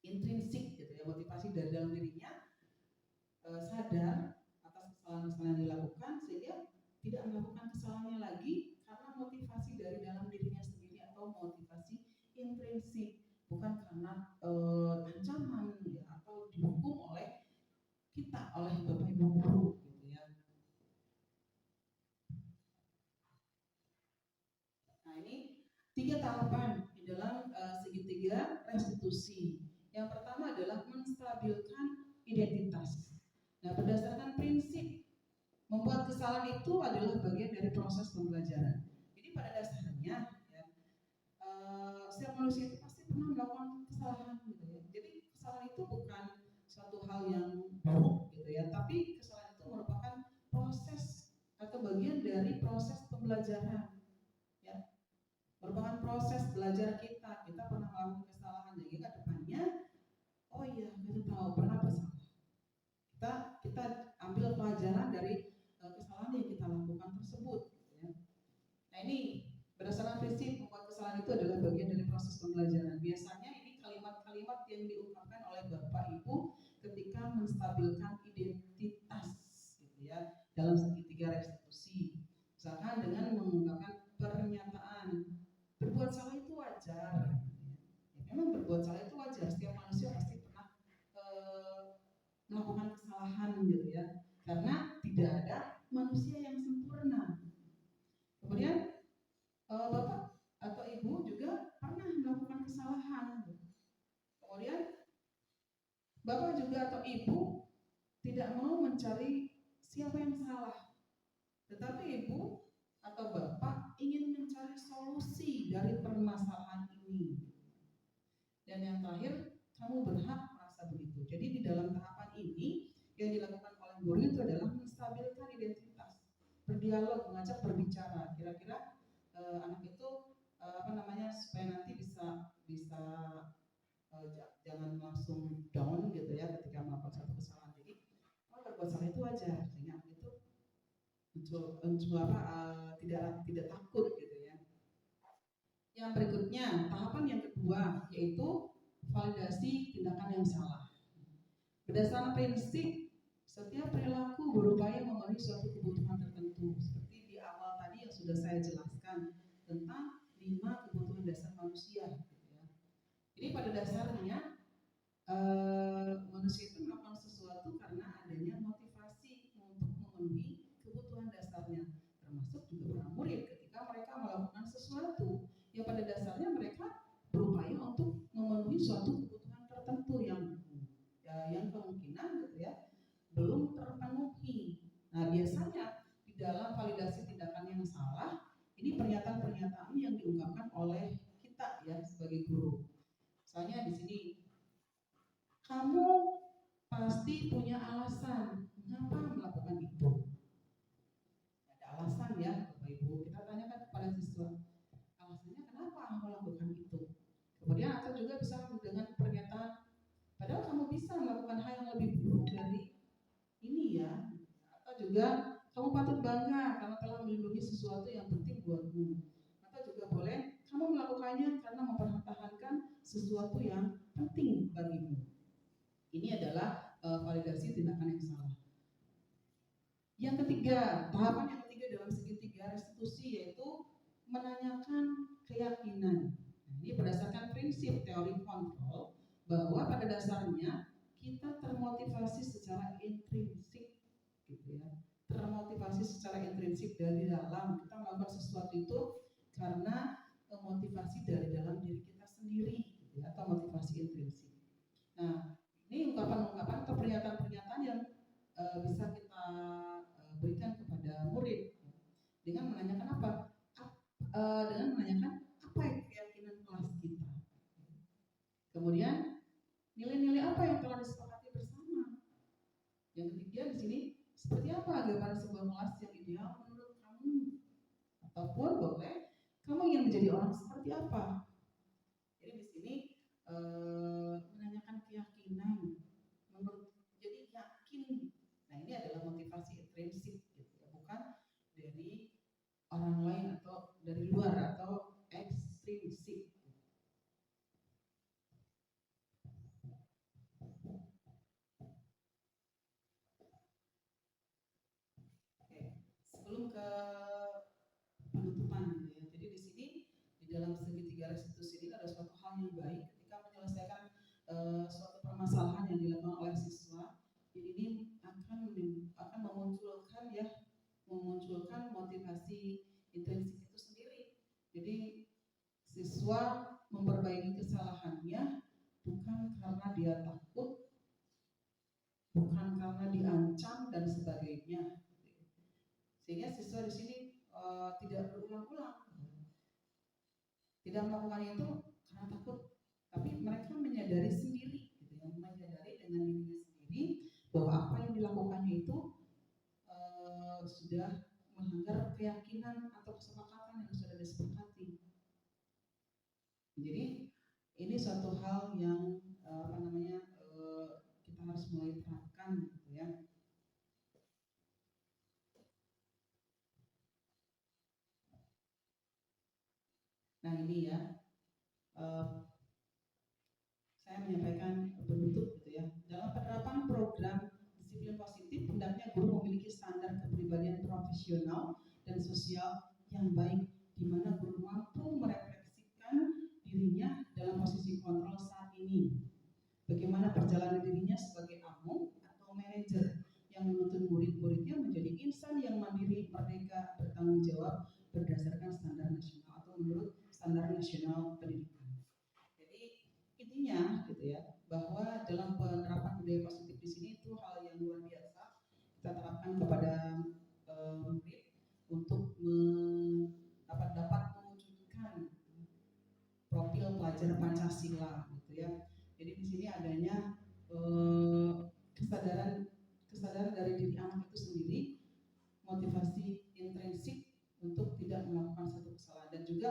intrinsik gitu ya, motivasi dari dalam dirinya, sadar atas kesalahan-kesalahan yang dilakukan sehingga tidak melakukan kesalahannya lagi karena motivasi dari dalam dirinya sendiri atau motivasi intrinsik, bukan karena ancaman ya, atau dihukum oleh kita, oleh Bapak Ibu guru gitu ya. Nah, ini 3 tahapan di dalam segitiga restitusi. Yang pertama adalah menstabilkan identitas. Nah, berdasarkan prinsip membuat kesalahan itu adalah bagian dari proses pembelajaran. Jadi pada dasarnya ya, setiap manusia itu pasti pernah melakukan kesalahan gitu ya. Jadi kesalahan itu bukan suatu hal yang buruk gitu ya, tapi kesalahan itu merupakan proses atau bagian dari proses pembelajaran ya. Merupakan proses belajar kita. Kita pernah melakukan kesalahan, jadi ke depannya oh iya, kita tahu pernah bersalah. Kita ambil pelajaran dari kesalahan yang kita lakukan tersebut. Ya. Nah, ini berdasarkan prinsip membuat kesalahan itu adalah bagian dari proses pembelajaran. Biasanya ini kalimat-kalimat yang diungkapkan oleh Bapak Ibu ketika menstabilkan identitas, gitu ya, dalam segitiga restitusi. Misalkan dengan mengungkapkan pernyataan berbuat salah itu wajar. Ya, memang berbuat salah itu wajar. Setiap manusia pasti pernah melakukan kesalahan gitu ya, karena tidak ada manusia yang sempurna. Kemudian Bapak atau Ibu juga pernah melakukan kesalahan. Kemudian Bapak juga atau Ibu tidak mau mencari siapa yang salah, tetapi Ibu atau Bapak ingin mencari solusi dari permasalahan ini. Dan yang terakhir, kamu berhak merasa begitu. Jadi di dalam tahapan ini yang dilakukan oleh guru itu adalah menstabilkan identitas, berdialog, mengajak berbicara. Kira-kira anak itu supaya nanti bisa jangan langsung down gitu ya ketika melakukan satu kesalahan. Jadi berbuat salah itu wajar, sehingga itu tidak takut gitu ya. Yang berikutnya, tahapan yang kedua yaitu validasi tindakan yang salah. Berdasarkan prinsip setiap perilaku berupaya memenuhi suatu kebutuhan tertentu, seperti di awal tadi yang sudah saya jelaskan tentang 5 kebutuhan dasar manusia. Gitu ya. Jadi pada dasarnya manusia itu melakukan sesuatu karena adanya motivasi untuk memenuhi kebutuhan dasarnya, termasuk juga para murid ketika mereka melakukan sesuatu yang pada dasarnya mereka berupaya untuk memenuhi suatu kebutuhan tertentu yang kemungkinan gitu ya belum terpenuhi. Nah, biasanya di dalam validasi tindakan yang salah ini pernyataan-pernyataan yang diungkapkan oleh kita ya sebagai guru. Misalnya di sini, kamu pasti punya alasan mengapa melakukan itu. Ada alasan ya Bapak Ibu. Kita tanyakan kepada siswa, alasannya kenapa melakukan itu. Kemudian atau juga bisa dengan pernyataan, padahal kamu bisa melakukan hal yang lebih buruk dari ini ya. Atau juga kamu patut bangga karena telah melindungi sesuatu yang penting buatmu. Atau juga boleh kamu melakukannya karena mempertahankan sesuatu yang penting bagimu. Ini adalah validasi tindakan yang salah. Yang ketiga, tahapan yang ketiga dalam segitiga restitusi yaitu menanyakan keyakinan. Ini berdasarkan prinsip teori kontrol bahwa pada dasarnya kita termotivasi secara intrinsik, gitu ya. Termotivasi secara intrinsik dari dalam. Kita melakukan sesuatu itu karena motivasi dari dalam diri kita sendiri, gitu ya, atau motivasi intrinsik. Nah, ini ungkapan-ungkapan atau pernyataan-pernyataan yang bisa kita berikan kepada murid dengan menanyakan apa? Dengan menanyakan apa yang keyakinan kelas kita. Kemudian nilai-nilai apa yang telah disepakati bersama. Yang ketiga di sini, seperti apa gambaran sebuah kelas yang ideal menurut kamu? Ataupun boleh kamu ingin menjadi orang seperti apa? Jadi di sini menanyakan keyakinan, jadi yakin. Nah, ini adalah motivasi intrinsik, gitu ya, bukan dari orang lain atau dari luar atau ekstrinsik. Oke, sebelum ke penutupan, gitu ya. Jadi di sini di dalam segitiga restitusi ini ada suatu hal yang baik ketika menyelesaikan suatu permasalahan yang dilakukan oleh siswa. Ini akan memunculkan motivasi intrinsik itu sendiri. Jadi siswa memperbaiki kesalahannya bukan karena dia takut, bukan karena diancam dan sebagainya. Sehingga siswa di sini tidak berulang-ulang, tidak melakukan itu karena takut, tapi mereka menyadari sendiri, gitu ya, menyadari dengan dirinya sendiri bahwa apa yang dilakukannya itu sudah melanggar keyakinan atau kesepakatan yang sudah disepakati. Jadi ini suatu hal yang kita harus mulai terapkan, gitu ya. Nah ini ya, saya menyampaikan penutup, gitu ya. Dalam penerapan program disiplin positif, hendaknya guru memiliki standar kepribadian profesional dan sosial yang baik, di mana guru mampu merefleksikan dirinya dalam posisi kontrol saat ini. Bagaimana perjalanan dirinya sebagai among atau manajer yang menuntun murid-muridnya menjadi insan yang mandiri, merdeka, bertanggung jawab berdasarkan standar nasional atau menurut standar nasional pendidikan. Jadi intinya, gitu ya, bahwa dalam penerapan budaya positif di sini itu hal yang luar biasa kita terapkan kepada murid untuk dapat mewujudkan profil pelajar Pancasila, gitu ya. Jadi di sini adanya kesadaran dari diri anak itu sendiri, motivasi intrinsik untuk tidak melakukan satu kesalahan, dan juga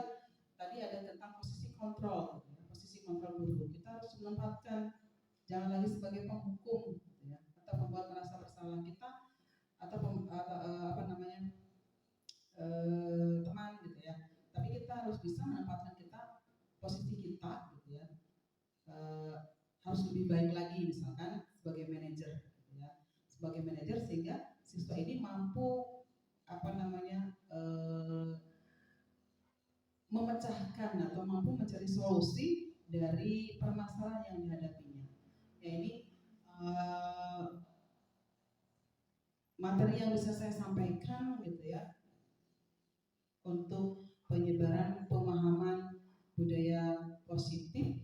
tadi ada tentang posisi kontrol guru. Kita harus menempatkan, jangan lagi sebagai penghukum, gitu ya, atau membuat merasa bersalah kita atau teman, gitu ya. Tapi kita harus bisa menempatkan posisi kita, gitu ya, harus lebih baik lagi, misalkan sebagai manajer, gitu ya, sebagai manajer, sehingga siswa ini mampu memecahkan atau mampu mencari solusi dari permasalahan yang dihadapinya. Ya, ini materi yang bisa saya sampaikan, gitu ya, untuk penyebaran pemahaman budaya positif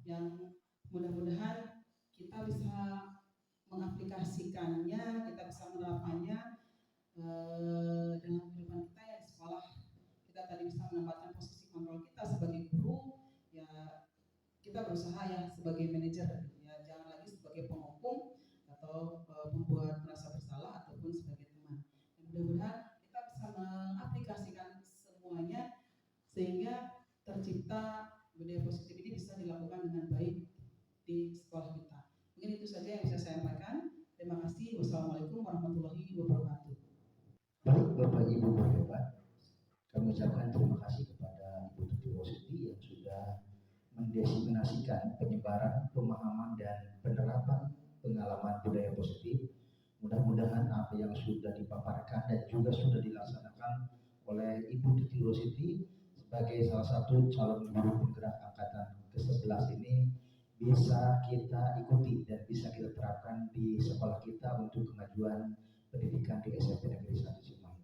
yang mudah-mudahan kita bisa mengaplikasikannya, kita bisa menerapkannya dalam kehidupan kita ya di sekolah. Kita tadi bisa menempatkan posisi kontrol kita sebagai guru, ya kita berusaha ya sebagai manajer, ya jangan lagi sebagai penghukum atau membuat merasa bersalah ataupun sebagai teman. Dan mudah-mudahan kita bisa mengaplikasikan semuanya sehingga tercipta budaya positif ini bisa dilakukan dengan baik di sekolah kita. Mungkin itu saja yang bisa saya sampaikan. Terima kasih. Wassalamualaikum warahmatullahi wabarakatuh. Baik Bapak Ibu berhebat, kami ucapkan terima kasih kepada Ibu Ketua mendesiminasikan penyebaran, pemahaman, dan penerapan pengalaman budaya positif. Mudah-mudahan apa yang sudah dipaparkan dan juga sudah dilaksanakan oleh Ibu Titi Rositi sebagai salah satu calon guru penggerak angkatan ke-11 ini bisa kita ikuti dan bisa kita terapkan di sekolah kita untuk kemajuan pendidikan di SMP Negeri 1 Cimahi.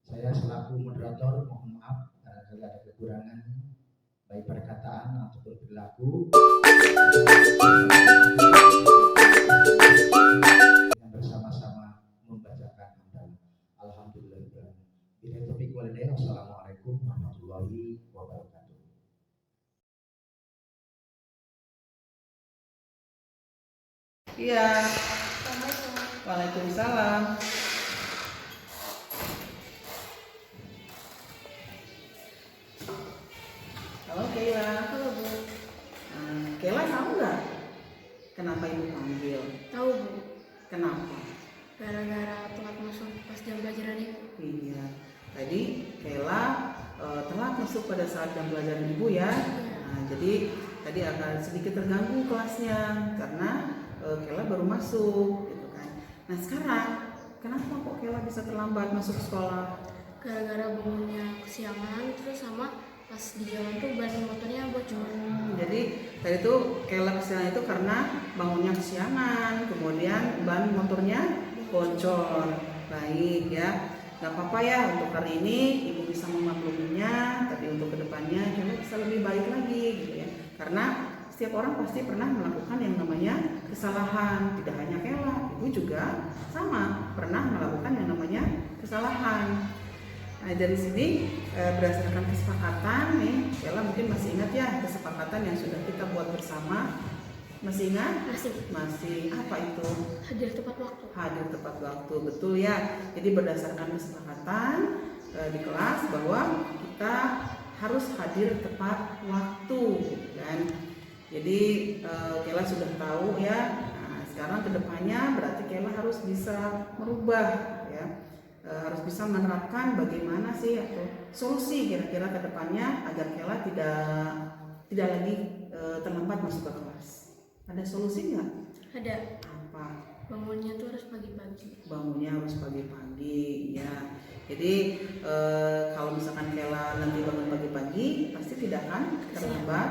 Saya selaku moderator mohon maaf barangkali ada kekurangan baik perkataan ataupun perilaku. Dengan bersama-sama membacakan hamdalah. Alhamdulillah. Bila taufiq wal hidayah. Wassalamualaikum warahmatullahi wabarakatuh. Iya. Waalaikumsalam. Halo Kayla. Halo Bu, Kayla tahu nggak kenapa Ibu panggil? tahu Bu, Kenapa? gara-gara telat masuk pas jam pelajaran Ibu. Iya. Tadi Kayla telat masuk pada saat jam pelajaran Ibu ya. Nah, jadi tadi akan sedikit terganggu kelasnya karena Kayla baru masuk gitu kan. Nah sekarang kenapa kok Kayla bisa terlambat masuk sekolah? Gara-gara bangunnya kesiangan, terus sama pas di jalan tuh ban motornya bocor. Jadi tadi tuh Kayla kesiangan itu karena bangunnya kesiangan, kemudian ban motornya bocor. Baik ya, nggak apa-apa ya untuk hari ini Ibu bisa memakluminya, tapi untuk kedepannya Kayla bisa lebih baik lagi gitu ya. Karena setiap orang pasti pernah melakukan yang namanya kesalahan, tidak hanya Kayla, Ibu juga sama pernah melakukan yang namanya kesalahan. Nah dari sini berdasarkan kesepakatan nih, Kayla mungkin masih ingat ya kesepakatan yang sudah kita buat bersama. Masih ingat? Masih. Apa itu? Hadir tepat waktu. Hadir tepat waktu, betul ya. Jadi berdasarkan kesepakatan di kelas bahwa kita harus hadir tepat waktu, kan? Jadi Kayla sudah tahu ya. Nah, sekarang kedepannya berarti Kayla harus bisa merubah ya. Harus bisa menerapkan bagaimana sih atau solusi kira-kira ke depannya agar Kayla tidak lagi terlambat masuk ke kelas. Ada solusi nggak? Ada. Apa? Bangunnya tuh harus pagi-pagi. Bangunnya harus pagi-pagi ya. Jadi kalau misalkan Kayla nanti bangun pagi-pagi pasti tidak akan terlambat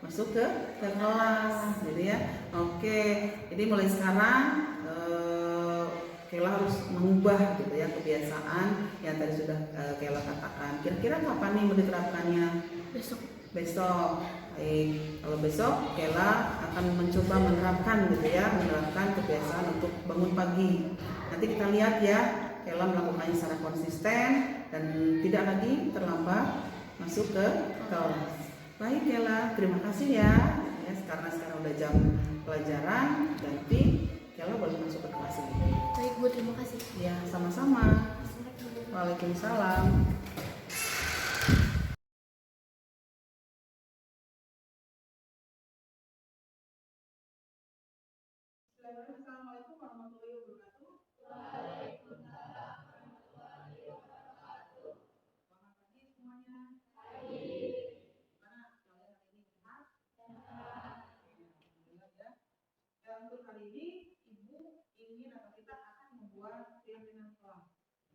masuk ke kelas gitu ya. Oke, jadi mulai sekarang Kayla harus mengubah gitu ya kebiasaan yang tadi sudah Kayla katakan. Kira-kira kapan nih mau diterapkannya? Besok. Baik, kalau besok Kayla akan mencoba menerapkan gitu ya, menerapkan kebiasaan untuk bangun pagi. Nanti kita lihat ya, Kayla melakukannya secara konsisten dan tidak lagi terlambat masuk ke kelas. Baik Kayla, terima kasih ya. Karena sekarang udah jam pelajaran, ganti Kayla boleh masuk ke kelas ini. Baik Bu, terima kasih. Ya, sama-sama. Waalaikumsalam. Assalamualaikum warahmatullahi wabarakatuh. Waalaikumsalam warahmatullahi wabarakatuh. Selamat pagi semuanya. Gimana kalian hari ini sehat? Alhamdulillah ya. Dan untuk hari ini Ibu ingin atau kita akan membuat keyakinan kelas.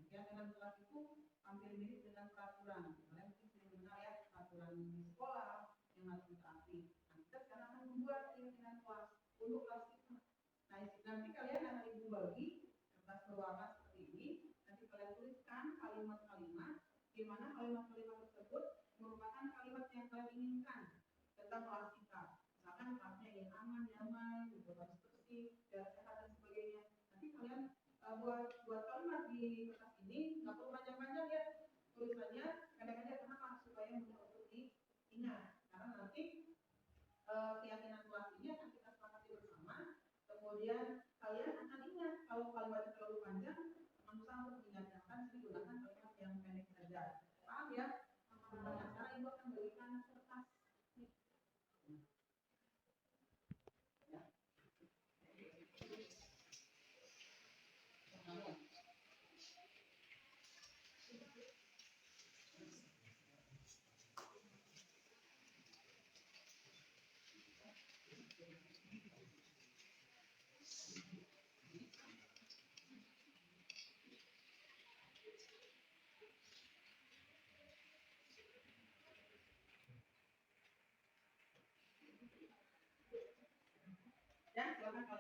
Keyakinan kelas itu hampir mirip dengan peraturan. Kalian mungkin sudah mengenal ya peraturan di sekolah yang harus ditaati. Nah, kita sekarang akan membuat keyakinan kelas untuk kelas kita. Nah, nanti kalian akan Ibu bagi kertas berwarna seperti ini. Nanti kalian tuliskan kalimat-kalimat di mana kalimat-kalimat tersebut merupakan kalimat yang kalian inginkan tentang kelas kita. Misalkan kelasnya yang aman, nyaman, harus bersih, dan sehat dan sebagainya. Nanti kalian buat kalimat di kertas ini, nggak perlu panjang-panjang ya tulisannya, kadang-kadang kenapa supaya mudah untuk diingat. Karena nanti keyakinan kelas ini akan kita sepakati bersama. Kemudian kalian akan ingat kalau kalimatnya terlalu panjang, susah untuk mengingatkan, digunakan kalimat yang pendek saja. Paham ya? Dengan cara Ibu akan berikan kertas.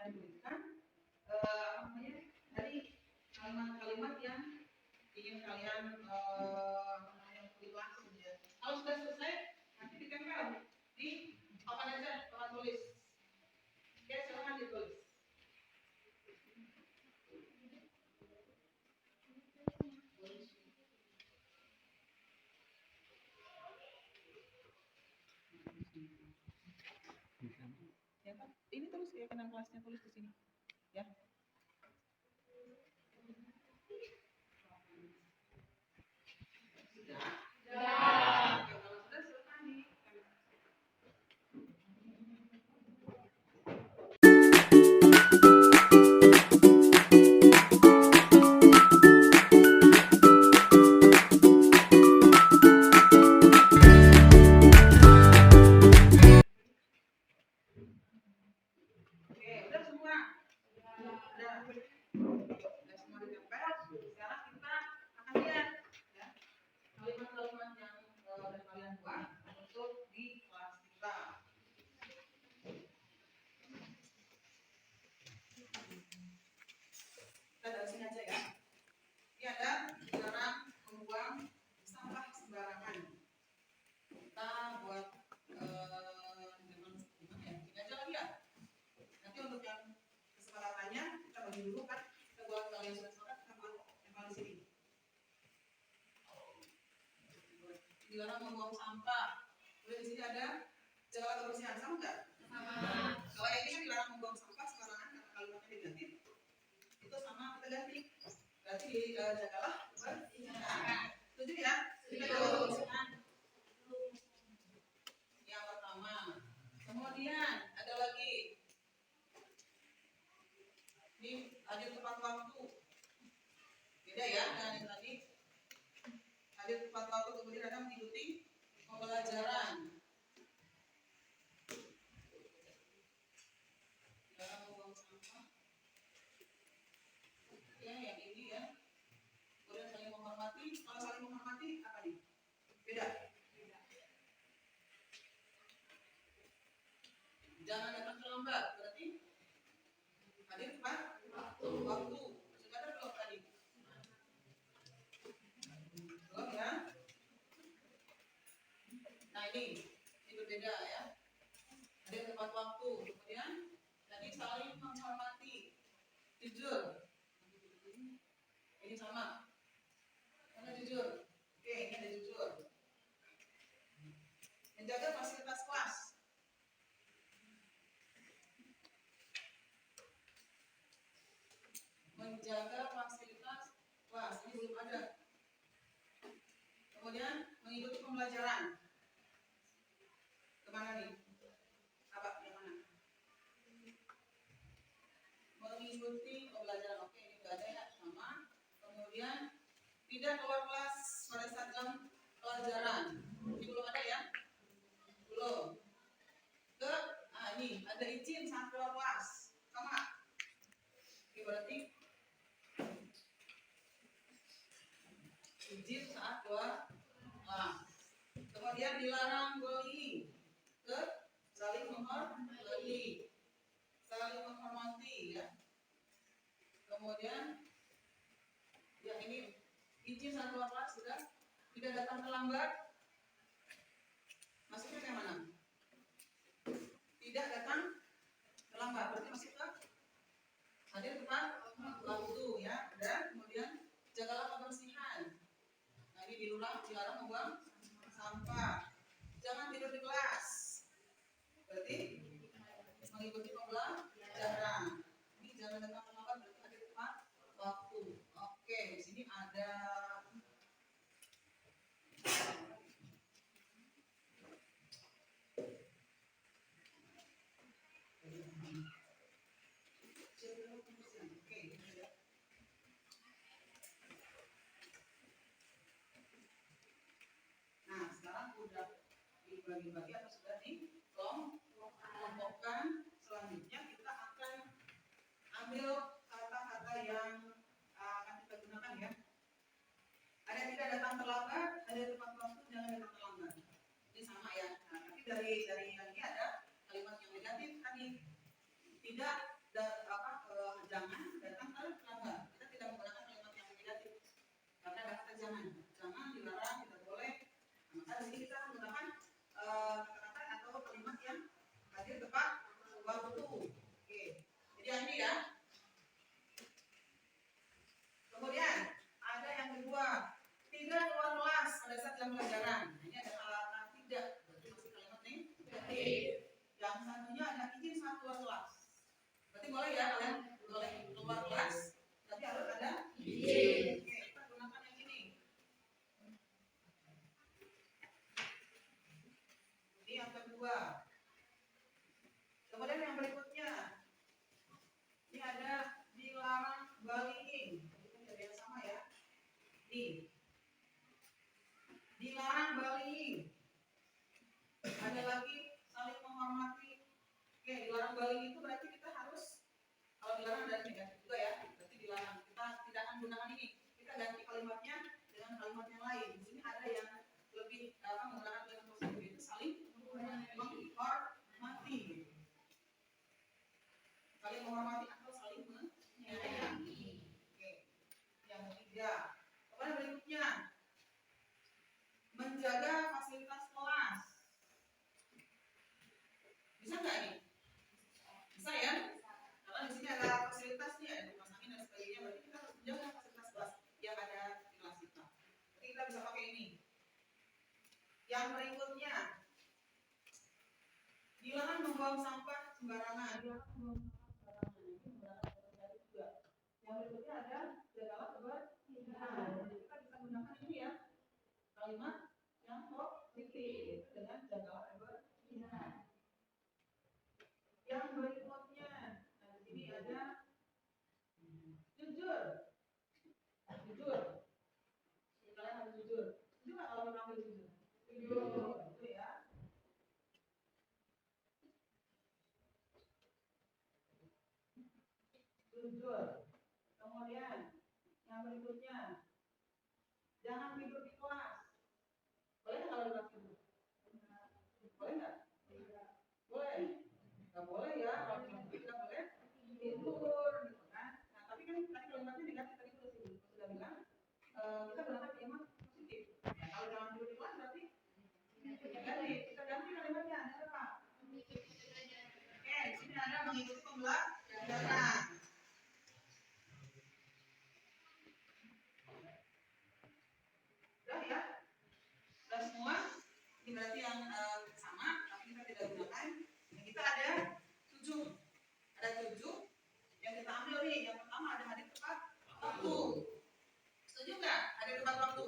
kalian tuliskan tadi kalimat-kalimat yang ingin kalian tulis langsung ya. Kalau sudah selesai, nanti ditempel di apa aja tempat tulis. Oke, silakan ditulis. Ya kan? Ini tulis ya, kenang kelasnya tulis di sini. Ya. Sudah? Sudah. Oke, kalau sudah silakan nih. Oke, udah semua. Udah semua ditempel. Sekarang kita akan lihat ya kalimat-kalimat yang udah kalian buat untuk di kelas kita. Kita dari sini aja ya. Ini ada dilarang membuang sampah sembarangan. Kita buat gimana ya? Ini aja lagi ya. Nanti untuk yang kesepakatannya kita bagi dulu kan. Kita buat kalian sudah sepakat, kita buat yang di sini. Dilarang membuang sampah. Kemudian di sini ada jaga kebersihan, sama nggak? Sama. Kalau yang ini kan dilarang membuang sampah sembarangan karena kalimatnya negatif. Itu sama kita ganti. Berarti jagalah kebersihan. Setuju ya? Setuju. Yang pertama. Kemudian ada lagi. Ini hadir tepat waktu. Beda ya dengan yang tadi. Hadir tepat waktu, kemudian ada mengikuti pembelajaran. Jangan membuang sampah. Ya, yang ini ya. Kemudian saling menghormati. Kalau saling menghormati apa nih? Beda. Jangan datang terlambat. Berarti hadir tepat waktu. Sudah ada belum tadi? Belum ya? Nah ini berbeda ya. Hadir tepat waktu. Kemudian tadi saling menghormati, jujur. Ini sama. Mana jujur? Oke, ini ada jujur. Menjaga fasilitas kelas. Menjaga fasilitas kelas. Ini belum ada. Kemudian mengikuti pembelajaran. Kemana nih? Apa yang mana? Mengikuti pembelajaran. Oke, ini sudah ada ya, sama. Kemudian tidak keluar kelas pada saat jam pelajaran. Ini belum ada ya? Belum. Ini ada izin saat keluar kelas. Sama. Oke, berarti izin saat keluar kelas. Kemudian dilarang bullying. Saling menghormati. Saling menghormati ya. Kemudian ya ini izin saat keluar kelas sudah. Tidak datang terlambat. Masuknya ke mana? Tidak datang terlambat. Berarti masuk ke hadir tepat waktu ya. Dan kemudian jagalah kebersihan. Nah ini dilarang membuang sampah. Jangan tidur di kelas. Berarti mengikuti pembelajaran. Ini jangan datang terlambat, berarti hadir tepat waktu. Oke, di sini ada nah, sekarang udah dibagi-bagi atau sudah dikelompokkan. Selanjutnya kita akan ambil kata-kata yang akan kita gunakan ya. Ada tidak datang terlambat, ada tepat waktu, jangan datang terlambat. Ini sama ya. Nah, tapi dari yang ini ada kalimat yang negatif tadi. Tidak jangan datang terlambat. Kita tidak menggunakan kalimat yang negatif karena ada kata jangan, dilarang, tidak boleh. Nah, maka di sini kita menggunakan kata-kata atau kalimat yang hadir tepat waktu. Oke, jadi ini ya. Kemudian ada yang kedua, tidak keluar kelas pada saat jam pelajaran. Ini ada kata tidak, berarti masih kalimat negatif. Yang satunya ada izin saat keluar kelas. Berarti boleh ya kalian boleh keluar kelas, tapi harus ada izin. Oke, kita gunakan yang ini. Ini yang kedua. Kemudian yang berikutnya, ini ada dilarang bullying. Ini yang sama ya. Nih, dilarang bullying. Ada lagi saling menghormati. Oke, dilarang bullying itu berarti kita harus, kalau dilarang dari negatif juga ya, berarti dilarang. Kita tidak akan gunakan ini. Kita ganti kalimatnya dengan kalimat yang lain. Di sini ada yang lebih menggunakan kalimat positif, itu saling menghormati. Saling menghormati atau saling menyayangi. Oke, yang ketiga. Kemudian berikutnya, menjaga fasilitas kelas. Bisa nggak ini? Bisa ya? Karena di sini ada fasilitas nih, ada kipas angin dan sebagainya. Berarti kita harus menjaga fasilitas kelas yang ada di kelas kita. Jadi kita bisa pakai ini. Yang berikutnya, dilarang membuang sampah sembarangan. Dilarang membuang sampah sembarangan. Ini menggunakan kata juga. Yang berikutnya ada jagalah kebersihan. Jadi kita bisa gunakan ini ya, kalimat yang positif dengan jagalah kebersihan. Yang berikutnya, nah di sini ada jujur. Jujur. Kalian harus jujur. Jujur nggak kalau dipanggil jujur? Jujur, itu ya. Jujur. Kemudian yang berikutnya, jangan tidur di kelas. Boleh nggak kalau di kelas tidur? Boleh nggak? Boleh. Nggak boleh ya, kalau di kelas tidak boleh tidur, gitu kan? Nah, tapi kan tadi kalimatnya negatif, tadi sudah bilang kita gunakan kalimat positif. Nah, kalau jangan tidur di kelas berarti kita ganti kalimatnya. Ada apa? Oke, di sini ada mengikuti pembelajaran. Udah ya? Udah semua? Ini berarti yang sama, tapi kita tidak gunakan. Yang kita ada 7. Ada 7 yang kita ambil nih. Yang pertama ada hadir tepat waktu. Setuju nggak? Hadir tepat waktu?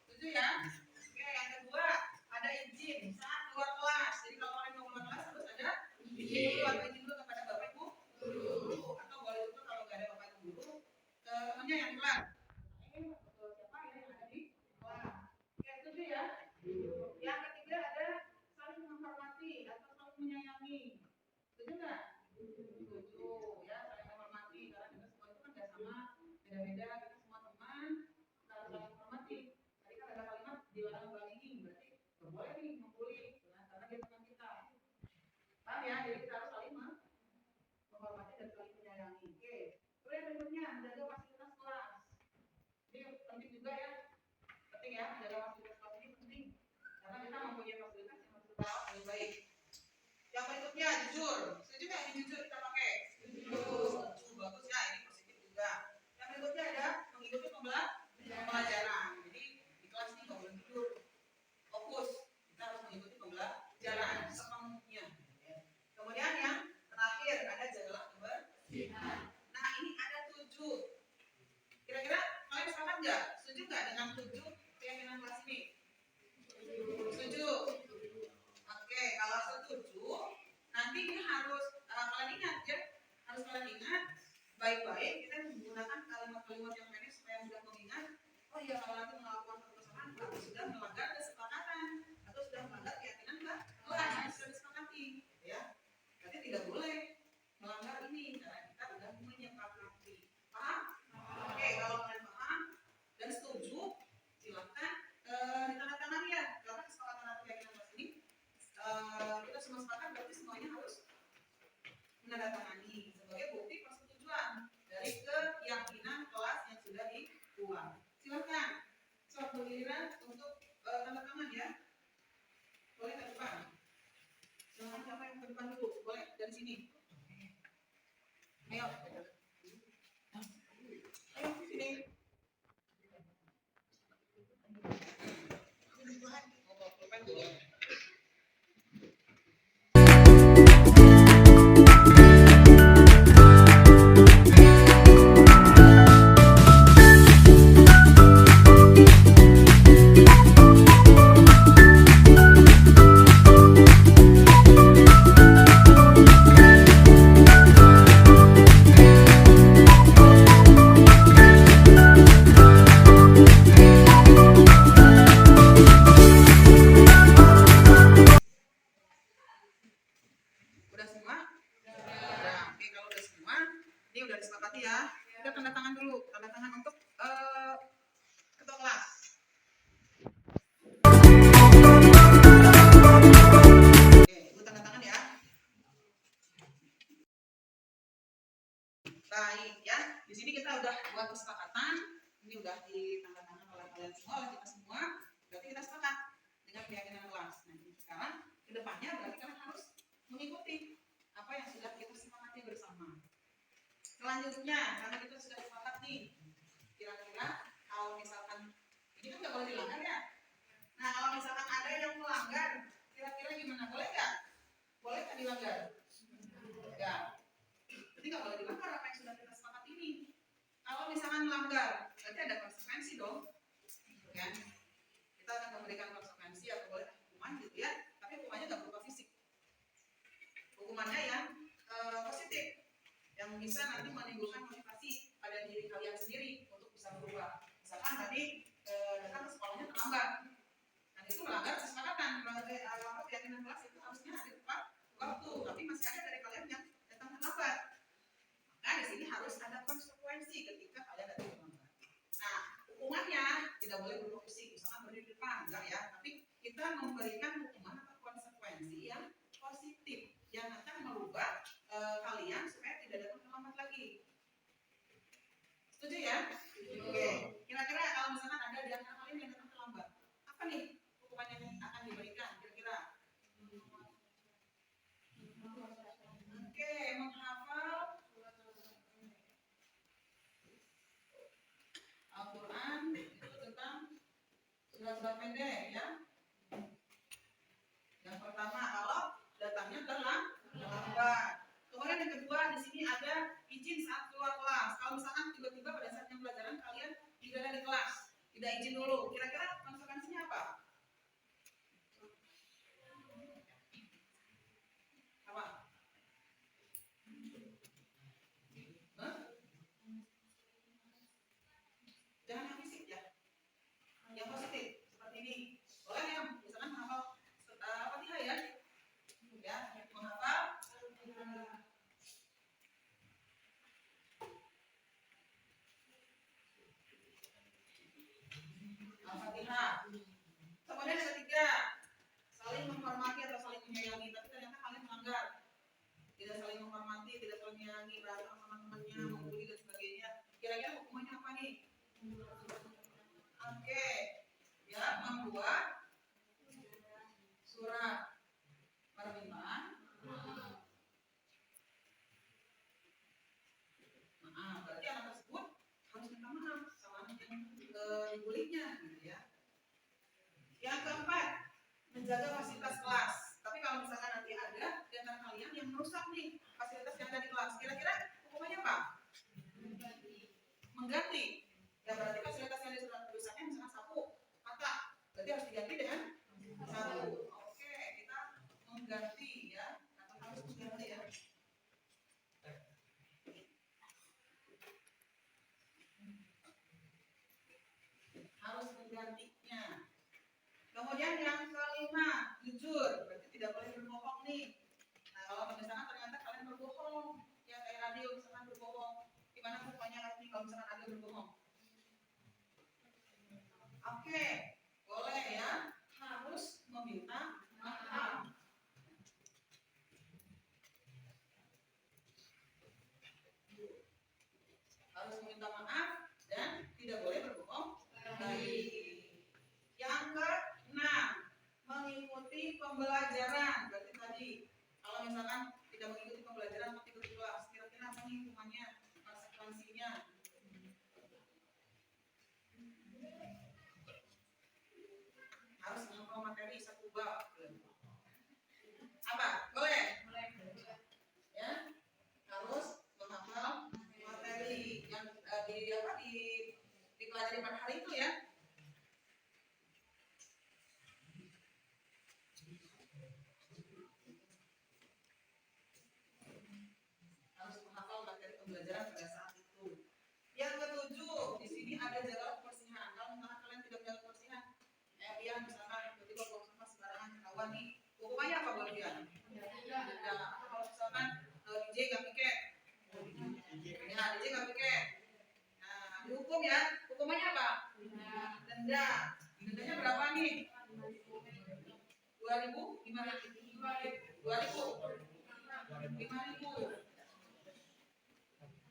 Setuju ya? Oke, yang kedua ada izin saat keluar kelas. Jadi kalau kalian mau keluar kelas harus ada izin dulu, atau izin dulu kepada bapak ibu guru, atau boleh juga kalau nggak ada bapak ibu guru ke temannya yang kelas. Siapa ya yang ada di kelas? Oke, setuju ya? Yang ketiga ada saling menghormati atau saling menyayangi. Setuju nggak? Setuju ya, saling menghormati karena kita semua itu kan nggak sama, beda-beda, kita semua teman, kita harus saling menghormati. Tadi kan ada kalimat dilarang bullying, berarti nggak boleh nih membuli, karena dia teman kita. Paham ya? Jadi kita harus saling menghormati dan saling menyayangi. Oke. Kemudian berikutnya menjaga fasilitas kelas. Ini penting juga ya. Penting ya, menjaga fasilitas kelas ini penting. Karena kita mempunyai fasilitas yang harus dirawat dengan baik. Yang berikutnya jujur. Setuju nggak ini jujur kita pakai? Jujur. Bagus ya, ini positif juga. Yang berikutnya ada mengikuti pembelajaran. Jadi di kelas ini nggak boleh tidur. Fokus. Kita harus mengikuti pembelajaran sepenuhnya. Kemudian yang terakhir ada jagalah kebersihan. Nah ini ada 7. Kira-kira kalian sepakat nggak? Setuju nggak dengan 7 keyakinan kelas ini? Setuju. Oke, kalau setuju, nanti ini harus kalian ingat ya, harus kalian ingat baik-baik. Kita menggunakan kalimat-kalimat yang pendek supaya mudah mengingat. Oh iya, kalau nanti melakukan satu kesalahan, berarti sudah melanggar kesepakatan atau sudah melanggar keyakinan kelas yang sudah disepakati, ya. Berarti tidak boleh melanggar ini karena kita sudah menyepakati. Paham? Oke, kalau kalian paham dan setuju, silakan ditandatangani ya. Karena kesepakatan atau keyakinan kelas ini kita semua sepakat, berarti semuanya harus menandatangani sebagai hukumannya berarti kalian harus mengikuti apa yang sudah kita sepakati bersama. Selanjutnya, karena kita sudah sepakat nih, kira-kira kalau misalkan ini kan nggak boleh dilanggar ya. Nah, kalau misalkan ada yang melanggar, kira-kira gimana? Boleh nggak? Boleh nggak dilanggar? Ya. Jadi nggak boleh dilanggar apa yang sudah kita sepakat ini. Kalau misalkan melanggar, berarti ada konsekuensi dong, kan? Kita akan memberikan konsekuensi atau boleh hukuman gitu ya. Tapi hukumannya nggak berupa fisik. Hukumannya yang positif, yang bisa nanti menimbulkan motivasi pada diri kalian sendiri untuk bisa berubah. Misalkan tadi datang ke sekolahnya terlambat, dan itu melanggar kesepakatan. Melanggar keyakinan kelas itu harusnya hadir tepat waktu, tapi masih ada dari kalian yang datang terlambat. Nah, di sini harus ada konsekuensi ketika kalian datang terlambat. Nah, hukumannya tidak boleh berupa fisik, misalkan berdiri di depan, enggak ya. Tapi kita memberikan hukuman atau konsekuensi yang positif, yang akan merubah kalian supaya tidak datang terlambat lagi. Setuju ya? Oke. Kira-kira kalau misalkan ada di antara kalian yang datang terlambat, apa nih hukuman yang akan diberikan? Kira-kira? Oke, menghafal Al-Quran itu tentang surat-surat pendek ya. Yang pertama, kalau datangnya terlambat. Kemudian yang kedua, di sini ada izin saat keluar kelas. Kalau misalkan tiba-tiba pada saat pembelajaran kalian tidak ada di kelas, tidak izin dulu, kira-kira konsekuensinya apa? Apa? Hah? Jangan yang fisik ya, yang positif seperti ini. Boleh ya, misalkan menghafal Fatihah ya, menghafal Al-Fatihah. Kemudian yang ketiga, saling menghormati atau saling menyayangi. Tapi ternyata kalian melanggar, tidak saling menghormati, tidak saling menyayangi, berantem sama temannya, membuli dan sebagainya. Kira-kira hukumannya apa nih? Oke, ya, membuat surat permintaan maaf. Berarti anak tersebut harus minta maaf sama anak yang dibulinya, gitu ya. Yang keempat, menjaga fasilitas kelas. Tapi kalau misalkan nanti ada di antara kalian yang merusak nih fasilitas yang ada di kelas, kira-kira hukumannya apa? Mengganti. Ya berarti fasilitas yang dirusaknya misalkan sapu, patah, berarti harus diganti dengan sapu. Oke, kita mengganti ya, atau harus mengganti ya. Harus menggantinya. Kemudian yang kelima, jujur, berarti tidak boleh berbohong nih. Nah, kalau misalkan ternyata kalian berbohong, ya kayak radio misalkan berbohong, gimana hukumannya nanti kalau misalkan radio berbohong? Oke, boleh ya, harus meminta maaf. Harus meminta maaf dan tidak boleh berbohong lagi. Yang keenam, mengikuti pembelajaran. Berarti tadi, kalau misalkan tidak mengikuti pembelajaran atau ikut kelas, kira-kira apa nih hukumannya, konsekuensinya? Harus menghafal materi satu bab. Apa? Boleh? Ya, harus menghafal materi yang dipelajari pada hari itu ya. Harus menghafal materi pembelajaran pada saat itu. Yang ketujuh, di sini ada jaga kebersihan. Kalau misalkan kalian tidak menjaga kebersihan, dia misalkan tiba-tiba buang sampah sembarangan ketahuan nih, hukumannya apa buat dia? Kalau misalkan DJ nggak piket, ya DJ nggak piket, nah dihukum ya, hukumannya apa? Denda. Dendanya berapa nih? 2.000? 5.000? 2.000? 5.000.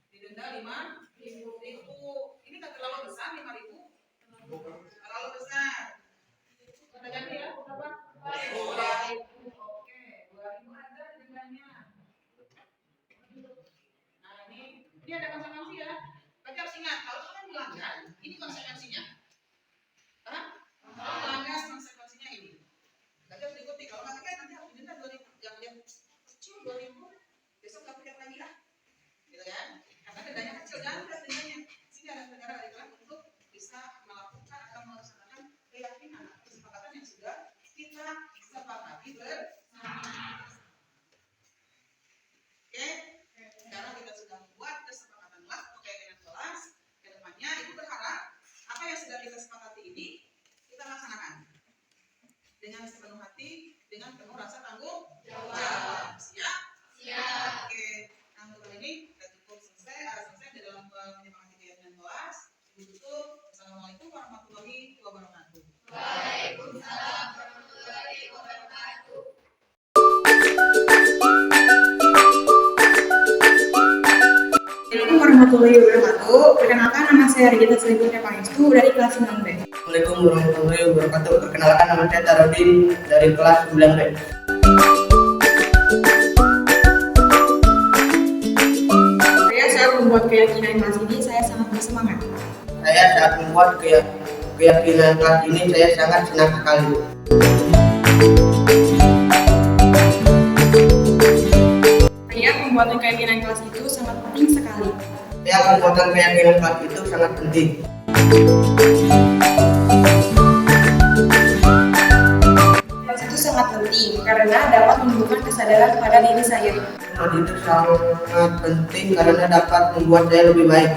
Didenda 5.000. Ini nggak terlalu besar 5.000? Terlalu besar. Kita ganti ya, berapa? 2.000. Oke. Berarti harus diikuti. Kalau nggak pakai nanti harus didenda 2000. Yang kecil 2000, besok nggak pakai lagi lah. Gitu kan? Karena dendanya kecil dan berat dendanya. Sini ada negara adalah untuk bisa melakukan atau melaksanakan keyakinan atau kesepakatan yang sudah kita sepakati bersama. Oke, sekarang kita sudah membuat kesepakatan kelas atau keyakinan kelas. Kedepannya ibu berharap apa yang sudah kita sepakati ini kita laksanakan dengan sepenuh hati, dengan penuh rasa tanggung jawab. Siap? Siap. Oke, nah untuk ini kita cukup selesai di dalam menyepakati keyakinan kelas. Ibu tutup. Assalamualaikum warahmatullahi wabarakatuh. Waalaikumsalam warahmatullahi wabarakatuh. Assalamualaikum warahmatullahi wabarakatuh. Perkenalkan, nama saya Regita Seliputnya Pangestu dari kelas 9B. Assalamualaikum warahmatullahi wabarakatuh. Perkenalkan, nama saya Tarodin dari kelas 9B. Saya saat membuat keyakinan kelas ini, saya sangat bersemangat. Saya saat membuat keyakinan kelas ini, saya sangat senang sekali. Saya membuat keyakinan kelas itu sangat penting sekali. Saya membuat keyakinan kelas itu sangat penting. Kelas itu sangat penting karena dapat menumbuhkan kesadaran pada diri saya. Kelas itu sangat penting karena dapat membuat saya lebih baik.